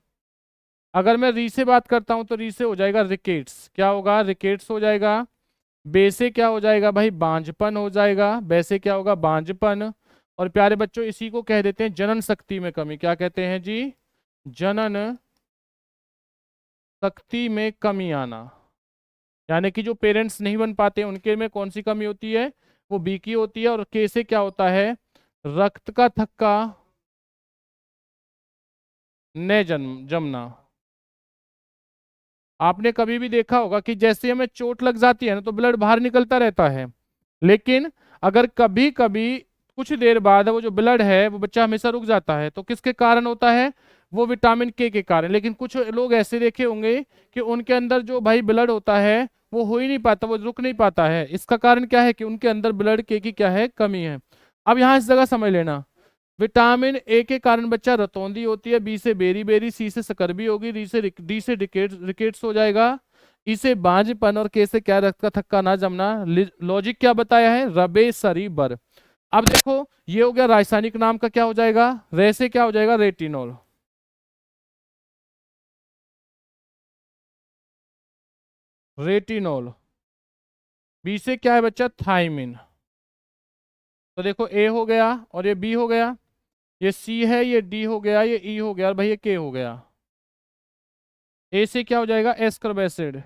अगर मैं री से बात करता हूं तो री से हो जाएगा रिकेट्स। क्या होगा? रिकेट्स हो जाएगा। बे से क्या हो जाएगा भाई? बांझपन हो जाएगा। बे से क्या होगा? बांझपन। और प्यारे बच्चों इसी को कह देते हैं जनन शक्ति में कमी। क्या कहते हैं जी? जनन शक्ति में कमी आना। यानी कि जो पेरेंट्स नहीं बन पाते उनके में कौन सी कमी होती है? वो बी की होती है। और के से क्या होता है? रक्त का थक्का न जमना। आपने कभी भी देखा होगा कि जैसे हमें चोट लग जाती है ना, तो ब्लड बाहर निकलता रहता है। लेकिन अगर कभी कभी कुछ देर बाद वो जो ब्लड है वो बच्चा हमेशा रुक जाता है, तो किसके कारण होता है? वो विटामिन के कारण। लेकिन कुछ लोग ऐसे देखे होंगे कि उनके अंदर जो भाई ब्लड होता है वो हो ही नहीं पाता, वो रुक नहीं पाता है। इसका कारण क्या है? कि उनके अंदर ब्लड के की क्या है? कमी है। अब यहाँ इस जगह समझ लेना, विटामिन ए के कारण बच्चा रतौंधी होती है। बी से बेरी बेरी, सी से सकरबी होगी, डी से रिकेट्स हो जाएगा, ई से बांझपन, और के से क्या? रक्त का थक्का ना जमना। लॉजिक क्या बताया है? रबे सरी बर। अब देखो ये हो गया रासायनिक नाम का। क्या हो जाएगा? रे से क्या हो जाएगा? रेटिनॉल। रेटिनॉल। बी से क्या है बच्चा? थाइमिन। तो देखो ए हो गया, और ये बी हो गया, ये सी है, ये डी हो गया, ये ई हो गया, और भाई ये के हो गया। ए से क्या हो जाएगा? एस्कर्ब एसिड।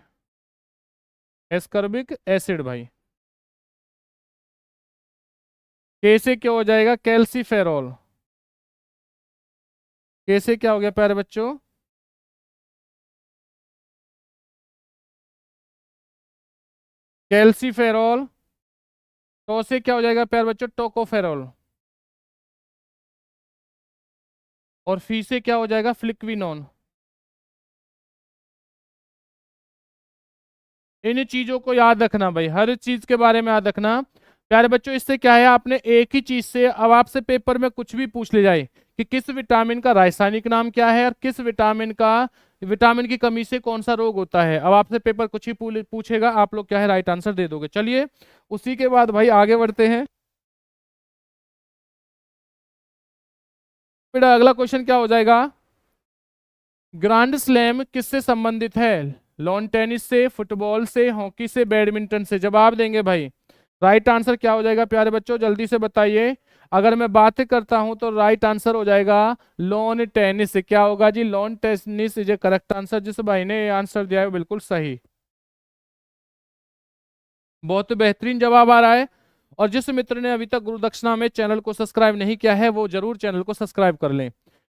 एस्कर्बिक एसिड भाई। के से क्या हो जाएगा? कैल्सीफेरॉल। के से क्या हो गया प्यारे बच्चों? कैल्सीफेरॉल। तो से क्या हो जाएगा प्यारे बच्चों? टोकोफेरॉल। और फी से क्या हो जाएगा? फ्लिक्विनोन। इन चीजों को याद रखना भाई, हर चीज के बारे में याद रखना प्यारे बच्चों। इससे क्या है, आपने एक ही चीज से, अब आपसे पेपर में कुछ भी पूछ ले जाए कि किस विटामिन का रासायनिक नाम क्या है, और किस विटामिन की कमी से कौन सा रोग होता है, अब आपसे पेपर कुछ ही पूछेगा, आप लोग क्या है राइट आंसर दे दोगे। चलिए उसी के बाद भाई आगे बढ़ते हैं। बेटा अगला क्वेश्चन क्या हो जाएगा? ग्रैंड स्लैम किससे संबंधित है? लॉन टेनिस से, फुटबॉल से, हॉकी से, बैडमिंटन से? जवाब देंगे भाई। राइट आंसर क्या हो जाएगा प्यारे बच्चों, जल्दी से बताइए। अगर मैं बात करता हूं तो राइट आंसर हो जाएगा लॉन टेनिस। क्या होगा जी? Lawn tennis is a correct answer. जिस भाई ने आंसर दिया है वो बिल्कुल सही। बहुत बेहतरीन जवाब आ रहा है। और जिस मित्र ने अभी तक गुरु दक्षिणा में चैनल को सब्सक्राइब नहीं किया है वो जरूर चैनल को सब्सक्राइब कर लें।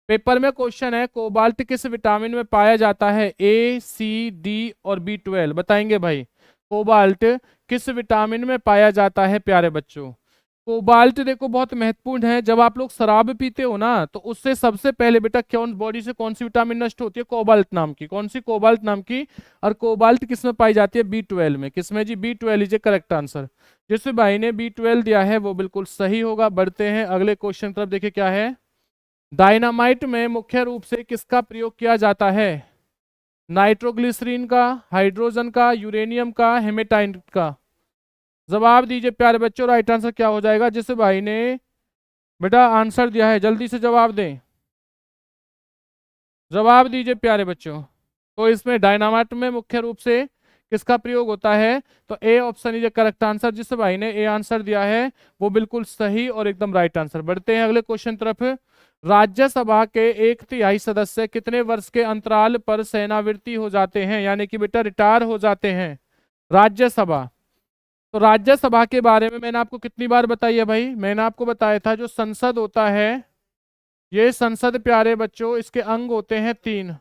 पेपर में क्वेश्चन है, कोबाल्ट किस विटामिन में पाया जाता है? ए, सी, डी और बी12 बताएंगे भाई। कोबाल्ट किस विटामिन में पाया जाता है प्यारे बच्चों? कोबाल्ट देखो बहुत महत्वपूर्ण है। जब आप लोग शराब पीते हो ना तो उससे सबसे पहले बेटा कौन बॉडी से कौन सी विटामिन नष्ट होती है? कोबाल्ट नाम की। कौन सी? कोबाल्ट नाम की। और कोबाल्ट किस में पाई जाती है? बी12 में। किसमें जी? बी12 इज ए करेक्ट आंसर। जिस भाई ने बी12 दिया है वो बिल्कुल सही होगा। बढ़ते हैं अगले क्वेश्चन तरफ। देखिए क्या है। डायनामाइट में मुख्य रूप से किसका प्रयोग किया जाता है? नाइट्रोग्लिसरीन का, हाइड्रोजन का, यूरेनियम का, हेमेटाइट का? जवाब दीजिए प्यारे बच्चों। राइट आंसर क्या हो जाएगा? जिस भाई ने बेटा आंसर दिया है जल्दी से जवाब दें। जवाब दीजिए प्यारे बच्चों। तो इसमें डायनामाइट में मुख्य रूप से किसका प्रयोग होता है? तो A option is correct answer. जिस भाई ने ए आंसर दिया है वो बिल्कुल सही और एकदम राइट आंसर। बढ़ते हैं अगले क्वेश्चन तरफ। राज्यसभा के 1/3 सदस्य कितने वर्ष के अंतराल पर सेनावृत्ति हो जाते हैं, यानी कि बेटा रिटायर हो जाते हैं? राज्यसभा। तो राज्यसभा के बारे में मैंने आपको कितनी बार बताई है भाई? मैंने आपको बताया था जो संसद होता है, ये संसद प्यारे बच्चों इसके अंग होते हैं 3।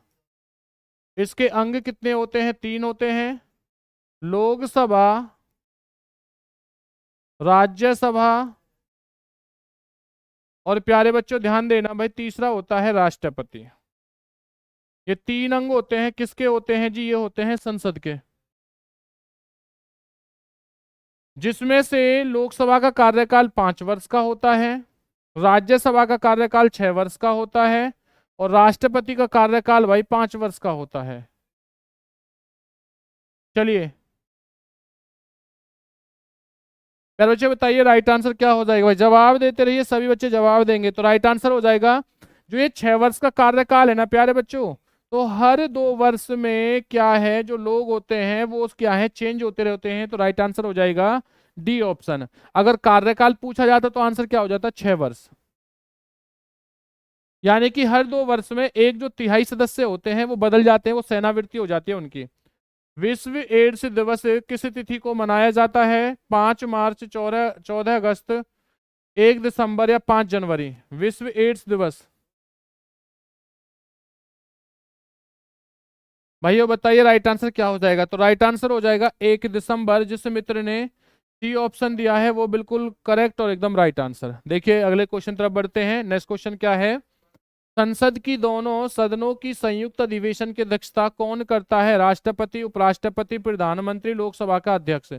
इसके अंग कितने होते हैं? 3 होते हैं। लोकसभा, राज्यसभा और प्यारे बच्चों ध्यान देना भाई तीसरा होता है राष्ट्रपति। ये 3 अंग होते हैं। किसके होते हैं जी? ये होते हैं संसद के। जिसमें से लोकसभा का कार्यकाल 5 वर्ष का होता है, राज्यसभा का कार्यकाल 6 वर्ष का होता है और राष्ट्रपति का कार्यकाल भाई 5 वर्ष का होता है। चलिए यार बच्चे बताइए राइट आंसर क्या हो जाएगा भाई? जवाब देते रहिए, सभी बच्चे जवाब देंगे। तो राइट आंसर हो जाएगा जो ये 6 वर्ष का कार्यकाल है ना प्यारे बच्चों, तो हर 2 वर्ष में क्या है जो लोग होते हैं वो क्या है चेंज होते रहते हैं। तो राइट आंसर हो जाएगा डी ऑप्शन। अगर कार्यकाल पूछा जाता तो आंसर क्या हो जाता? 6 वर्ष। यानी कि हर 2 वर्ष में एक जो तिहाई सदस्य होते हैं वो बदल जाते हैं, वो सेनावृत्ति हो जाती है उनकी। विश्व एड्स दिवस किस तिथि को मनाया जाता है? 5 मार्च, 14 अगस्त, 1 दिसंबर या 5 जनवरी? विश्व एड्स दिवस भाइयों बताइए राइट आंसर क्या हो जाएगा? तो राइट आंसर हो जाएगा 1 दिसंबर। जिस मित्र ने सी ऑप्शन दिया है वो बिल्कुल करेक्ट और एकदम राइट आंसर। देखिए अगले क्वेश्चन तरफ बढ़ते हैं। नेक्स्ट क्वेश्चन क्या है। संसद की दोनों सदनों की संयुक्त अधिवेशन की अध्यक्षता कौन करता है? राष्ट्रपति, उपराष्ट्रपति, प्रधानमंत्री, लोकसभा का अध्यक्ष?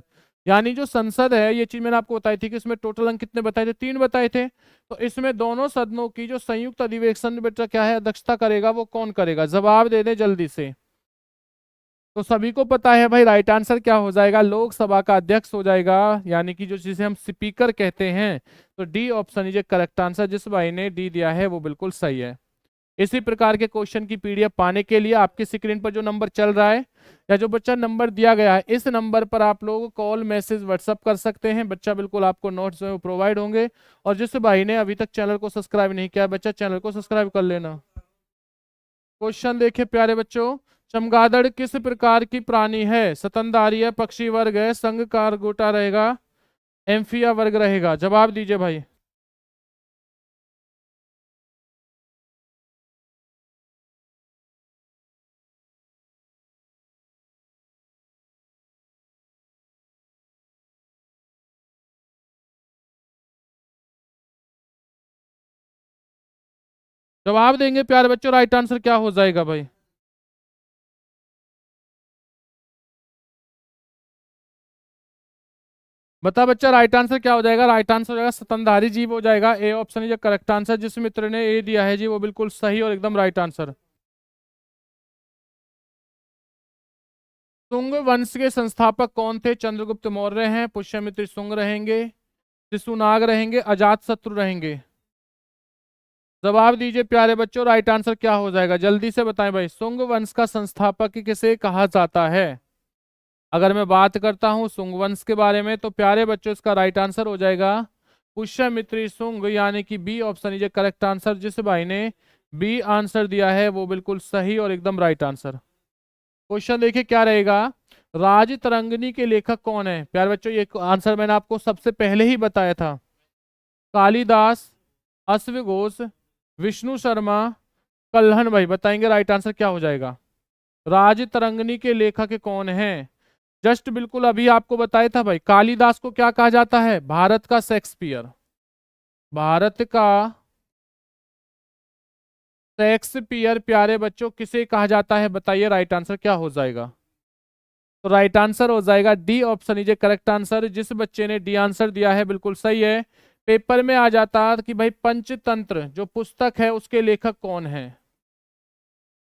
यानी जो संसद है, ये चीज मैंने आपको बताई थी कि इसमें टोटल अंक कितने बताए थे? 3 बताए थे। तो इसमें दोनों सदनों की जो संयुक्त अधिवेशन बेटा क्या है अध्यक्षता करेगा, वो कौन करेगा? जवाब दे दे जल्दी से। तो सभी को पता है भाई राइट आंसर क्या हो जाएगा? लोकसभा का अध्यक्ष हो जाएगा, यानी कि जो जिसे हम स्पीकर कहते हैं। तो D option is correct answer. जिस भाई ने डी दिया है वो बिल्कुल सही है। इसी प्रकार के क्वेश्चन की पीडीएफ पाने के लिए आपकी स्क्रीन पर जो नंबर चल रहा है या जो बच्चा नंबर दिया गया है, इस नंबर पर आप लोग कॉल, मैसेज, व्हाट्सअप कर सकते हैं। बच्चा बिल्कुल आपको नोट्स जो है प्रोवाइड होंगे। और जिस भाई ने अभी तक चैनल को सब्सक्राइब नहीं किया, बच्चा चैनल को सब्सक्राइब कर लेना। क्वेश्चन देखिए प्यारे बच्चों। चमगादड़ किस प्रकार की प्राणी है? स्तनधारी है, पक्षी वर्ग है, संघ कारगोटा रहेगा, एम्फिया वर्ग रहेगा? जवाब दीजिए भाई। जवाब देंगे प्यारे बच्चों, राइट आंसर क्या हो जाएगा भाई? बता बच्चा राइट आंसर क्या हो जाएगा? राइट आंसर हो जाएगा स्तनधारी जीव हो जाएगा। A option is correct answer. जिस मित्र ने ए दिया है जी वो बिल्कुल सही और एकदम राइट आंसर। शुंग वंश के संस्थापक कौन थे? चंद्रगुप्त मौर्य हैं, पुष्यमित्र शुंग रहेंगे, शिशुनाग रहेंगे, अजात शत्रु रहेंगे? जवाब दीजिए प्यारे बच्चों, राइट आंसर क्या हो जाएगा, जल्दी से बताएं भाई। सुंग वंश का संस्थापक किसे कहा जाता है? अगर मैं बात करता हूं सुंग वंश के बारे में तो प्यारे बच्चों इसका राइट आंसर हो जाएगा पुष्यमित्री सुंग, यानी कि B option is correct answer. जिस भाई ने बी आंसर दिया है वो बिल्कुल सही और एकदम राइट आंसर। क्वेश्चन देखिए क्या रहेगा, राज तरंगिणी के लेखक कौन है? प्यारे बच्चों ये आंसर मैंने आपको सबसे पहले ही बताया था। कालिदास, अश्वघोष, विष्णु शर्मा, कल्हण। भाई बताएंगे राइट आंसर क्या हो जाएगा। राज तरंगिणी के लेखक कौन है? जस्ट बिल्कुल अभी आपको बताया था भाई, कालिदास को क्या कहा जाता है? भारत का शेक्सपियर। भारत का शेक्सपियर प्यारे बच्चों किसे कहा जाता है? बताइए राइट आंसर क्या हो जाएगा। तो राइट आंसर हो जाएगा D option is correct answer. जिस बच्चे ने डी आंसर दिया है बिल्कुल सही है। पेपर में आ जाता कि भाई पंचतंत्र जो पुस्तक है उसके लेखक कौन है,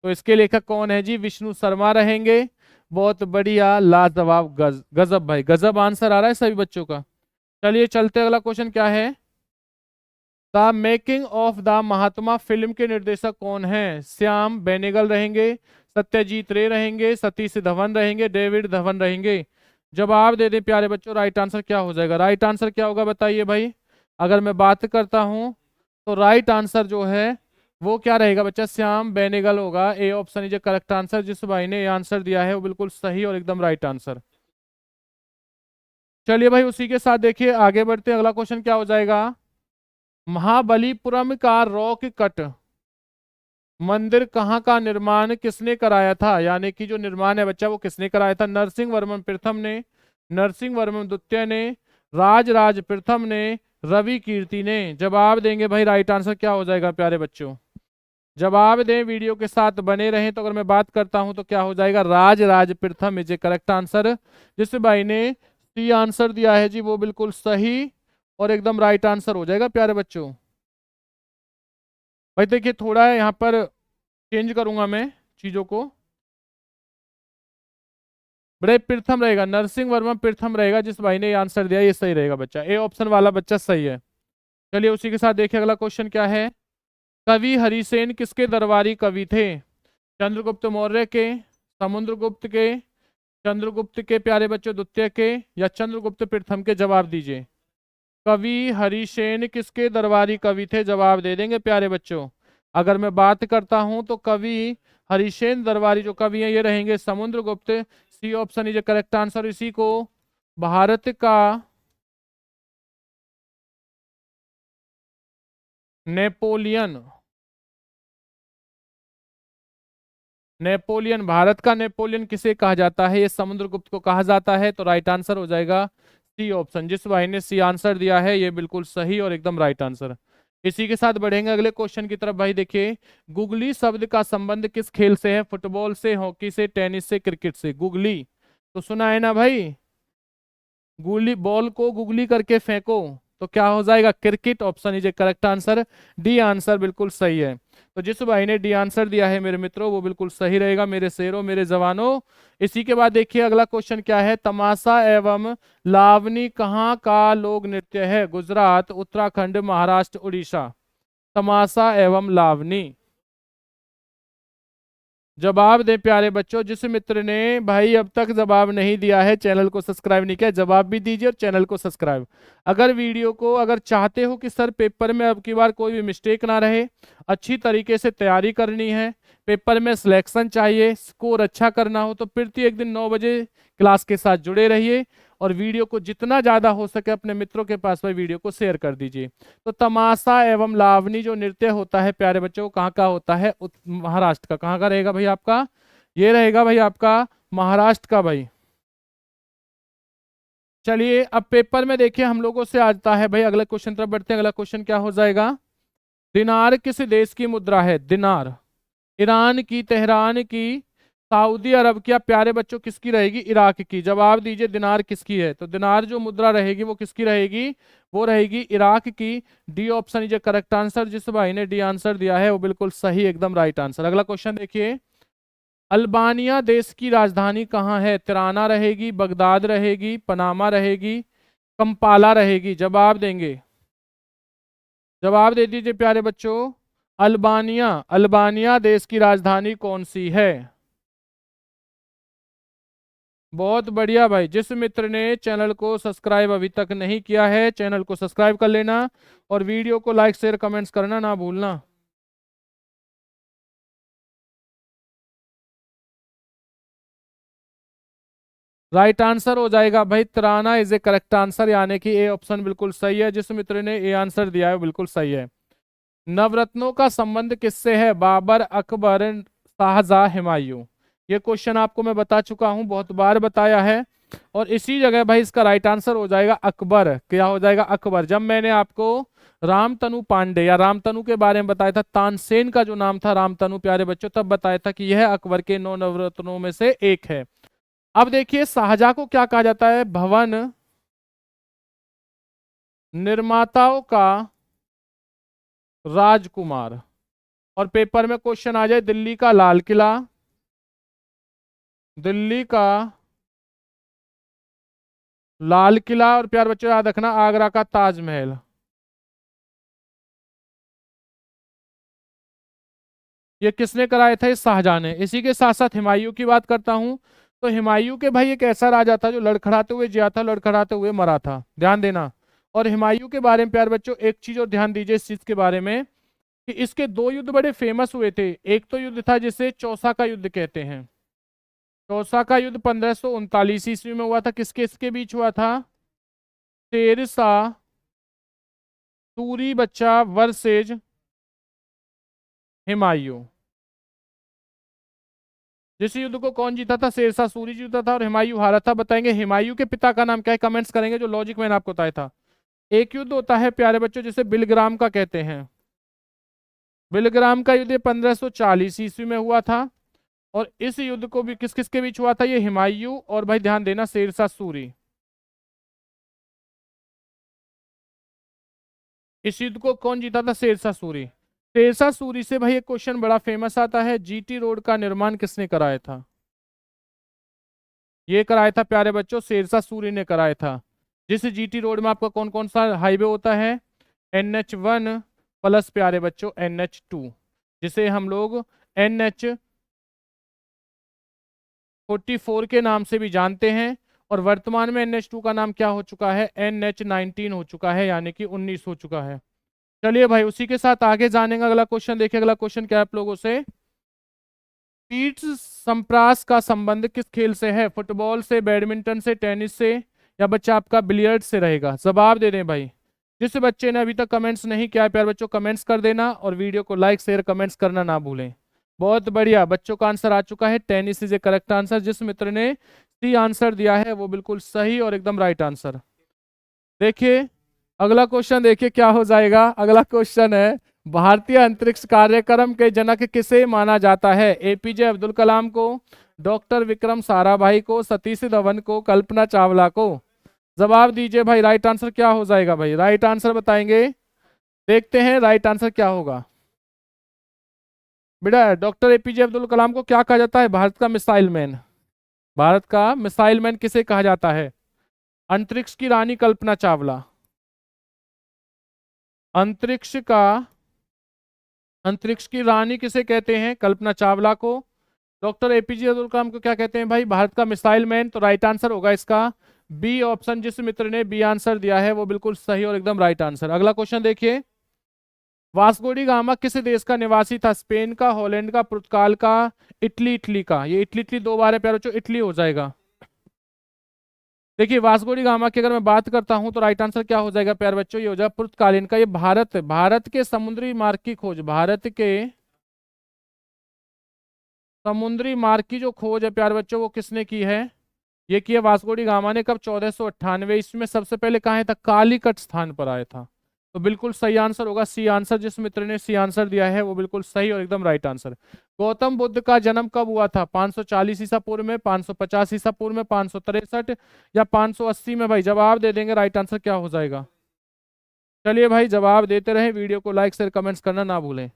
तो इसके लेखक कौन है जी? विष्णु शर्मा रहेंगे। बहुत बढ़िया, लाजवाब, गजब भाई, गजब आंसर आ रहा है सभी बच्चों का। चलिए चलते, अगला क्वेश्चन क्या है। The making of the Mahatma film के निर्देशक कौन है? श्याम बेनेगल रहेंगे, सत्यजीत रे रहेंगे, सतीश धवन रहेंगे, डेविड धवन रहेंगे। जवाब दे दे प्यारे बच्चों, राइट आंसर क्या हो जाएगा। राइट आंसर क्या होगा बताइए भाई। अगर मैं बात करता हूं तो राइट आंसर जो है वो क्या रहेगा बच्चा? श्याम बेनेगल होगा। A option is correct answer. जिस भाई ने आंसर दिया है वो बिल्कुल सही और एकदम राइट आंसर। चलिए भाई उसी के साथ देखिए आगे बढ़ते हैं, अगला क्वेश्चन क्या हो जाएगा। महाबलीपुरम का रॉक कट मंदिर कहाँ का निर्माण किसने कराया था? यानी कि जो निर्माण है बच्चा वो किसने कराया था? नरसिंह वर्मन प्रथम ने, नरसिंह वर्मन द्वितीय ने, राज राज प्रथम ने, रवि कीर्ति ने। जवाब देंगे भाई, राइट आंसर क्या हो जाएगा प्यारे बच्चों? जवाब दें, वीडियो के साथ बने रहें। तो अगर मैं बात करता हूं तो क्या हो जाएगा? राज राज प्रथम इज ए करेक्ट आंसर। जिस भाई ने सी आंसर दिया है जी वो बिल्कुल सही और एकदम राइट आंसर हो जाएगा प्यारे बच्चों। भाई देखिए थोड़ा यहाँ पर चेंज करूंगा मैं चीजों को। बड़े प्रथम रहेगा, नरसिंह वर्मा प्रथम रहेगा। जिस भाई ने आंसर दिया ये सही रहेगा बच्चा, ए ऑप्शन वाला बच्चा सही है। चलिए उसी के साथ देखिए अगला क्वेश्चन क्या है। कवि हरिसेन किसके दरबारी कवि थे? चंद्रगुप्त मौर्य के, समुद्रगुप्त के, चंद्रगुप्त के प्यारे बच्चों द्वितीय के, या चंद्रगुप्त प्रथम के? जवाब दीजिए। कवि हरिसेन किसके दरबारी कवि थे? जवाब दे देंगे प्यारे बच्चों। अगर मैं बात करता हूं तो कवि हरिसेन दरबारी जो कवि हैं ये रहेंगे Samudragupta. C option is correct answer. इसी को भारत का नेपोलियन, नेपोलियन, भारत का नेपोलियन किसे कहा जाता है? ये समुद्रगुप्त को कहा जाता है। तो राइट आंसर हो जाएगा सी ऑप्शन। जिस भाई ने सी आंसर दिया है ये बिल्कुल सही और एकदम राइट आंसर। इसी के साथ बढ़ेंगे अगले क्वेश्चन की तरफ। भाई देखिए, गुगली शब्द का संबंध किस खेल से है? फुटबॉल से, हॉकी से, टेनिस से, क्रिकेट से? गुगली तो सुना है ना भाई, गुली बॉल को गुगली करके फेंको तो क्या हो जाएगा? Cricket. Option is a correct answer. D answer बिल्कुल सही है। तो जिस भाई ने डी आंसर दिया है मेरे मित्रों वो बिल्कुल सही रहेगा, मेरे शेरों, मेरे जवानों। इसी के बाद देखिए अगला क्वेश्चन क्या है। तमाशा एवं लावनी कहाँ का लोक नृत्य है? गुजरात, उत्तराखंड, महाराष्ट्र, उड़ीसा? तमाशा एवं लावनी। जवाब दें प्यारे बच्चों। जिस मित्र ने भाई अब तक जवाब नहीं दिया है, चैनल को सब्सक्राइब नहीं किया, जवाब भी दीजिए और चैनल को सब्सक्राइब। अगर वीडियो को अगर चाहते हो कि सर पेपर में अब की बार कोई भी मिस्टेक ना रहे, अच्छी तरीके से तैयारी करनी है, पेपर में सिलेक्शन चाहिए, स्कोर अच्छा करना हो, तो फिर एक दिन 9 बजे क्लास के साथ जुड़े रहिए और वीडियो को जितना ज़्यादा हो सके अपने मित्रों के पास भाई वीडियो को शेयर कर दीजिए। तो तमाशा एवं लावनी जो नृत्य होता है प्यारे बच्चों कहाँ का होता है? महाराष्ट्र का। कहाँ का रहेगा भाई आपका? ये रहेगा भाई आपका महाराष्ट्र का भाई। चलिए अब पेपर में देखिए हम लोगों से आता है भाई, अगले क्वेश्चन तरफ बढ़ते हैं। अगला क्वेश्चन क्या हो जाएगा। दिनार किस देश की मुद्रा है? दिनार ईरान की, तेहरान की, सऊदी अरब की, या प्यारे बच्चों किसकी रहेगी? इराक की? जवाब दीजिए दिनार किसकी है। तो दिनार जो मुद्रा रहेगी वो किसकी रहेगी? वो रहेगी इराक की। D option is correct answer. जिस भाई ने डी आंसर दिया है वो बिल्कुल सही एकदम राइट आंसर। अगला क्वेश्चन देखिए, अल्बानिया देश की राजधानी कहाँ है? तिराना रहेगी, बगदाद रहेगी, पनामा रहेगी, कंपाला रहेगी? जवाब देंगे, जवाब दे दीजिए प्यारे बच्चों। अल्बानिया, अल्बानिया देश की राजधानी कौन सी है? बहुत बढ़िया भाई। जिस मित्र ने चैनल को सब्सक्राइब अभी तक नहीं किया है, चैनल को सब्सक्राइब कर लेना और वीडियो को लाइक शेयर कमेंट्स करना ना भूलना। राइट आंसर हो जाएगा भाई त्राना इज ए करेक्ट आंसर, यानी कि ए ऑप्शन बिल्कुल सही है। जिस मित्र ने ए आंसर दिया है बिल्कुल सही है। नवरत्नों का संबंध किससे है? बाबर, अकबर, शाहजहां, हुमायूं। ये क्वेश्चन आपको मैं बता चुका हूं, बहुत बार बताया है। और इसी जगह भाई इसका राइट आंसर हो जाएगा अकबर। क्या हो जाएगा? अकबर। जब मैंने आपको रामतनु पांडे या रामतनु के बारे में बताया था, तानसेन का जो नाम था रामतनु प्यारे बच्चों, तब बताया था कि यह अकबर के 9 नवरत्नों में से एक है। अब देखिए शाहजहां को क्या कहा जाता है? भवन निर्माताओं का राजकुमार। और पेपर में क्वेश्चन आ जाए, दिल्ली का लाल किला, दिल्ली का लाल किला, और प्यार बच्चों याद रखना आगरा का ताजमहल। ये किसने कराए थे? शाहजहां ने। इसी के साथ साथ हुमायूं की बात करता हूं, तो हुमायूं के भाई एक ऐसा राजा था जो लड़खड़ाते हुए जिया था, लड़खड़ाते हुए मरा था, ध्यान देना। और हुमायूं के बारे में प्यार बच्चों एक चीज और ध्यान दीजिए इस चीज के बारे में, कि इसके दो युद्ध बड़े फेमस हुए थे। एक तो युद्ध था जिसे चौसा का युद्ध कहते हैं। चौसा का युद्ध 1539 ईस्वी में हुआ था। किसके इसके बीच हुआ था? शेरशाह सूरी बच्चा वर्सेज हुमायूं। जिस युद्ध को कौन जीता था? शेरशाह सूरी जीता था और हुमायूं हारा था। बताएंगे हुमायूं के पिता का नाम क्या है? कमेंट्स करेंगे। जो लॉजिक मैंने आपको बताया था। एक युद्ध होता है प्यारे बच्चों जिसे बिलग्राम का कहते हैं। बिलग्राम का युद्ध 1540 ईस्वी में हुआ था। और इस युद्ध को भी किस किस के बीच हुआ था? ये हुमायूं और भाई ध्यान देना शेरशाह सूरी। इस युद्ध को कौन जीता था? शेरशाह सूरी। शेरशाह सूरी से भाई एक क्वेश्चन बड़ा फेमस आता है, जीटी रोड का निर्माण किसने कराया था? ये कराया था प्यारे बच्चों शेरशाह सूरी ने कराया था। जिस जीटी रोड में आपका कौन कौन सा हाईवे होता है? NH1 प्लस प्यारे बच्चों NH2, जिसे हम लोग NH44 के नाम से भी जानते हैं। और वर्तमान में NH2 का नाम क्या हो चुका है? NH19 हो चुका है, यानी कि 19 हो चुका है। चलिए भाई उसी के साथ आगे जानेंगे। अगला क्वेश्चन देखिए। अगला क्वेश्चन क्या है आप लोगों से? पीठ संप्रास का संबंध किस खेल से है? फुटबॉल से, बैडमिंटन से, टेनिस से, या बच्चा आपका बिलियर्ड से रहेगा? जवाब दे दें भाई। जिस बच्चे ने अभी तक कमेंट्स नहीं किया है प्यार बच्चों, कमेंट्स कर देना और वीडियो को लाइक शेयर कमेंट्स करना ना भूलें। बहुत बढ़िया, बच्चों का आंसर आ चुका है। Tennis is a correct answer. जिस मित्र ने सी आंसर दिया है वो बिल्कुल सही और एकदम राइट आंसर। देखिए अगला क्वेश्चन, देखिए क्या हो जाएगा। अगला क्वेश्चन है, भारतीय अंतरिक्ष कार्यक्रम के जनक किसे माना जाता है? APJ अब्दुल कलाम को, डॉक्टर विक्रम साराभाई को, सतीश धवन को, कल्पना चावला को? जवाब दीजिए भाई। राइट आंसर क्या हो जाएगा भाई? राइट आंसर बताएंगे। देखते हैं राइट आंसर क्या होगा। बेटा डॉक्टर APJ अब्दुल कलाम को क्या कहा जाता है? भारत का मिसाइल मैन। भारत का मिसाइल मैन किसे कहा जाता है? अंतरिक्ष की रानी कल्पना चावला। अंतरिक्ष का अंतरिक्ष की रानी किसे कहते हैं? कल्पना चावला को। डॉक्टर APJ अब्दुल कलाम को क्या कहते हैं भाई? भारत का मिसाइल मैन। तो राइट आंसर होगा इसका बी ऑप्शन। जिस मित्र ने बी आंसर दिया है वो बिल्कुल सही और एकदम राइट आंसर। अगला क्वेश्चन देखिए, वास्को डी गामा किस देश का निवासी था? स्पेन का, हॉलैंड का, पुर्तगाल का, इटली? इटली का। ये इटली इटली दो बार है प्यारे बच्चों, इटली हो जाएगा। देखिए वास्को डी गामा की अगर मैं बात करता हूं तो राइट आंसर क्या हो जाएगा प्यारे बच्चों? ये हो जाएगा पुर्तगालिन का। ये भारत के समुद्री मार्ग की खोज, भारत के समुद्री मार्ग की जो खोज है प्यारे बच्चों वो किसने की है? ये किया वास्को डी गामा ने। कब? 1498 ईस्वी में। सबसे पहले कहाँ आया था? कालीकट स्थान पर आया था। तो बिल्कुल सही आंसर होगा सी आंसर। जिस मित्र ने सी आंसर दिया है वो बिल्कुल सही और एकदम राइट आंसर। गौतम बुद्ध का जन्म कब हुआ था? 540 ईसा पूर्व में, 550 ईसा पूर्व में, 563 या 580 में? भाई जवाब दे देंगे। राइट आंसर क्या हो जाएगा? चलिए भाई जवाब देते रहे, वीडियो को लाइक शेयर कमेंट्स करना ना भूलें।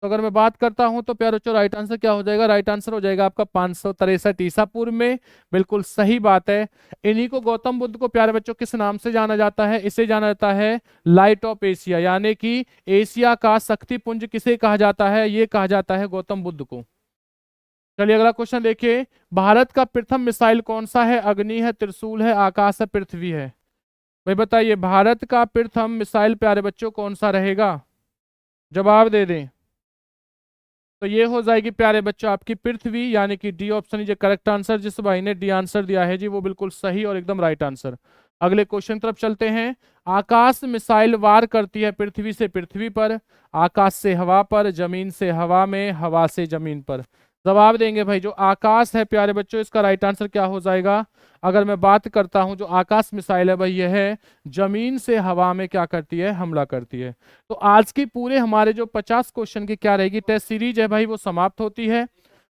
तो अगर मैं बात करता हूं तो प्यारे बच्चों राइट आंसर क्या हो जाएगा, राइट आंसर हो जाएगा आपका 563 ईसा पूर्व में। बिल्कुल सही बात है। इन्हीं को गौतम बुद्ध को प्यारे बच्चों किस नाम से जाना जाता है, इसे जाना जाता है लाइट ऑफ एशिया, यानी कि एशिया का शक्ति पुंज किसे कहा जाता है, ये कहा जाता है गौतम बुद्ध को। चलिए अगला क्वेश्चन देखिए, भारत का प्रथम मिसाइल कौन सा है, अग्नि है, त्रिशूल है, आकाश है, पृथ्वी है। भाई बताइए भारत का प्रथम मिसाइल प्यारे बच्चों कौन सा रहेगा, जवाब दे दें। तो ये हो जाएगी प्यारे बच्चों आपकी पृथ्वी, यानी कि D option is correct answer. जिस भाई ने डी आंसर दिया है जी वो बिल्कुल सही और एकदम राइट आंसर। अगले क्वेश्चन तरफ चलते हैं। आकाश मिसाइल वार करती है पृथ्वी से पृथ्वी पर, आकाश से हवा पर, जमीन से हवा में, हवा से जमीन पर। जवाब देंगे भाई, जो आकाश है प्यारे बच्चों इसका राइट आंसर क्या हो जाएगा। अगर मैं बात करता हूं जो आकाश मिसाइल है भाई यह है जमीन से हवा में क्या करती है, हमला करती है। तो आज की पूरे हमारे जो 50 क्वेश्चन की क्या रहेगी टेस्ट सीरीज है भाई वो समाप्त होती है।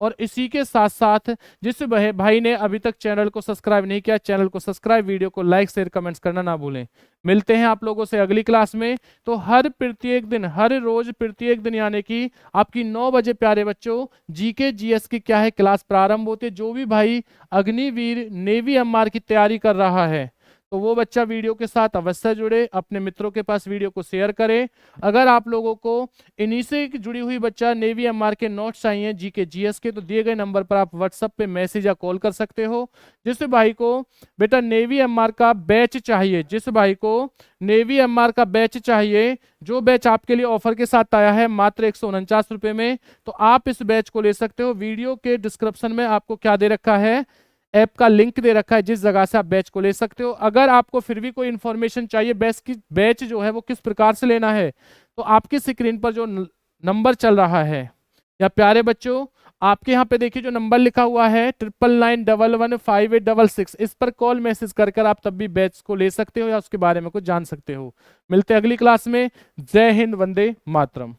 और इसी के साथ साथ जिस भाई ने अभी तक चैनल को सब्सक्राइब नहीं किया, चैनल को सब्सक्राइब, वीडियो को लाइक शेयर कमेंट्स करना ना भूलें। मिलते हैं आप लोगों से अगली क्लास में। तो हर प्रत्येक दिन, हर रोज प्रत्येक दिन, यानी कि आपकी 9 बजे प्यारे बच्चों जीके जीएस की क्या है क्लास प्रारंभ होती है। जो भी भाई अग्निवीर नेवी एमआर की तैयारी कर रहा है तो वो बच्चा वीडियो के साथ अवश्य जुड़े, अपने मित्रों के पास वीडियो को शेयर करें। अगर आप लोगों को इन्हीं से जुड़ी हुई बच्चा नेवी एमआर के नोट्स चाहिए जीके जीएस के, तो दिए गए नंबर पर आप व्हाट्सएप पे मैसेज या कॉल कर सकते हो। जिस भाई को बेटा नेवी एमआर का बैच चाहिए, जिस भाई को नेवी एमआर का बैच चाहिए, जो बैच आपके लिए ऑफर के साथ आया है मात्र 149 रुपए में, तो आप इस बैच को ले सकते हो। वीडियो के डिस्क्रिप्शन में आपको क्या दे रखा है, ऐप का लिंक दे रखा है, जिस जगह से आप बैच को ले सकते हो। अगर आपको फिर भी कोई इंफॉर्मेशन चाहिए बैच जो है वो किस प्रकार से लेना है, तो आपकी स्क्रीन पर जो नंबर चल रहा है, या प्यारे बच्चों आपके यहाँ पे देखिए जो नंबर लिखा हुआ है 99911586, इस पर कॉल मैसेज कर आप तब भी बैच को ले सकते हो या उसके बारे में कुछ जान सकते हो। मिलते हैं अगली क्लास में। जय हिंद, वंदे मातरम।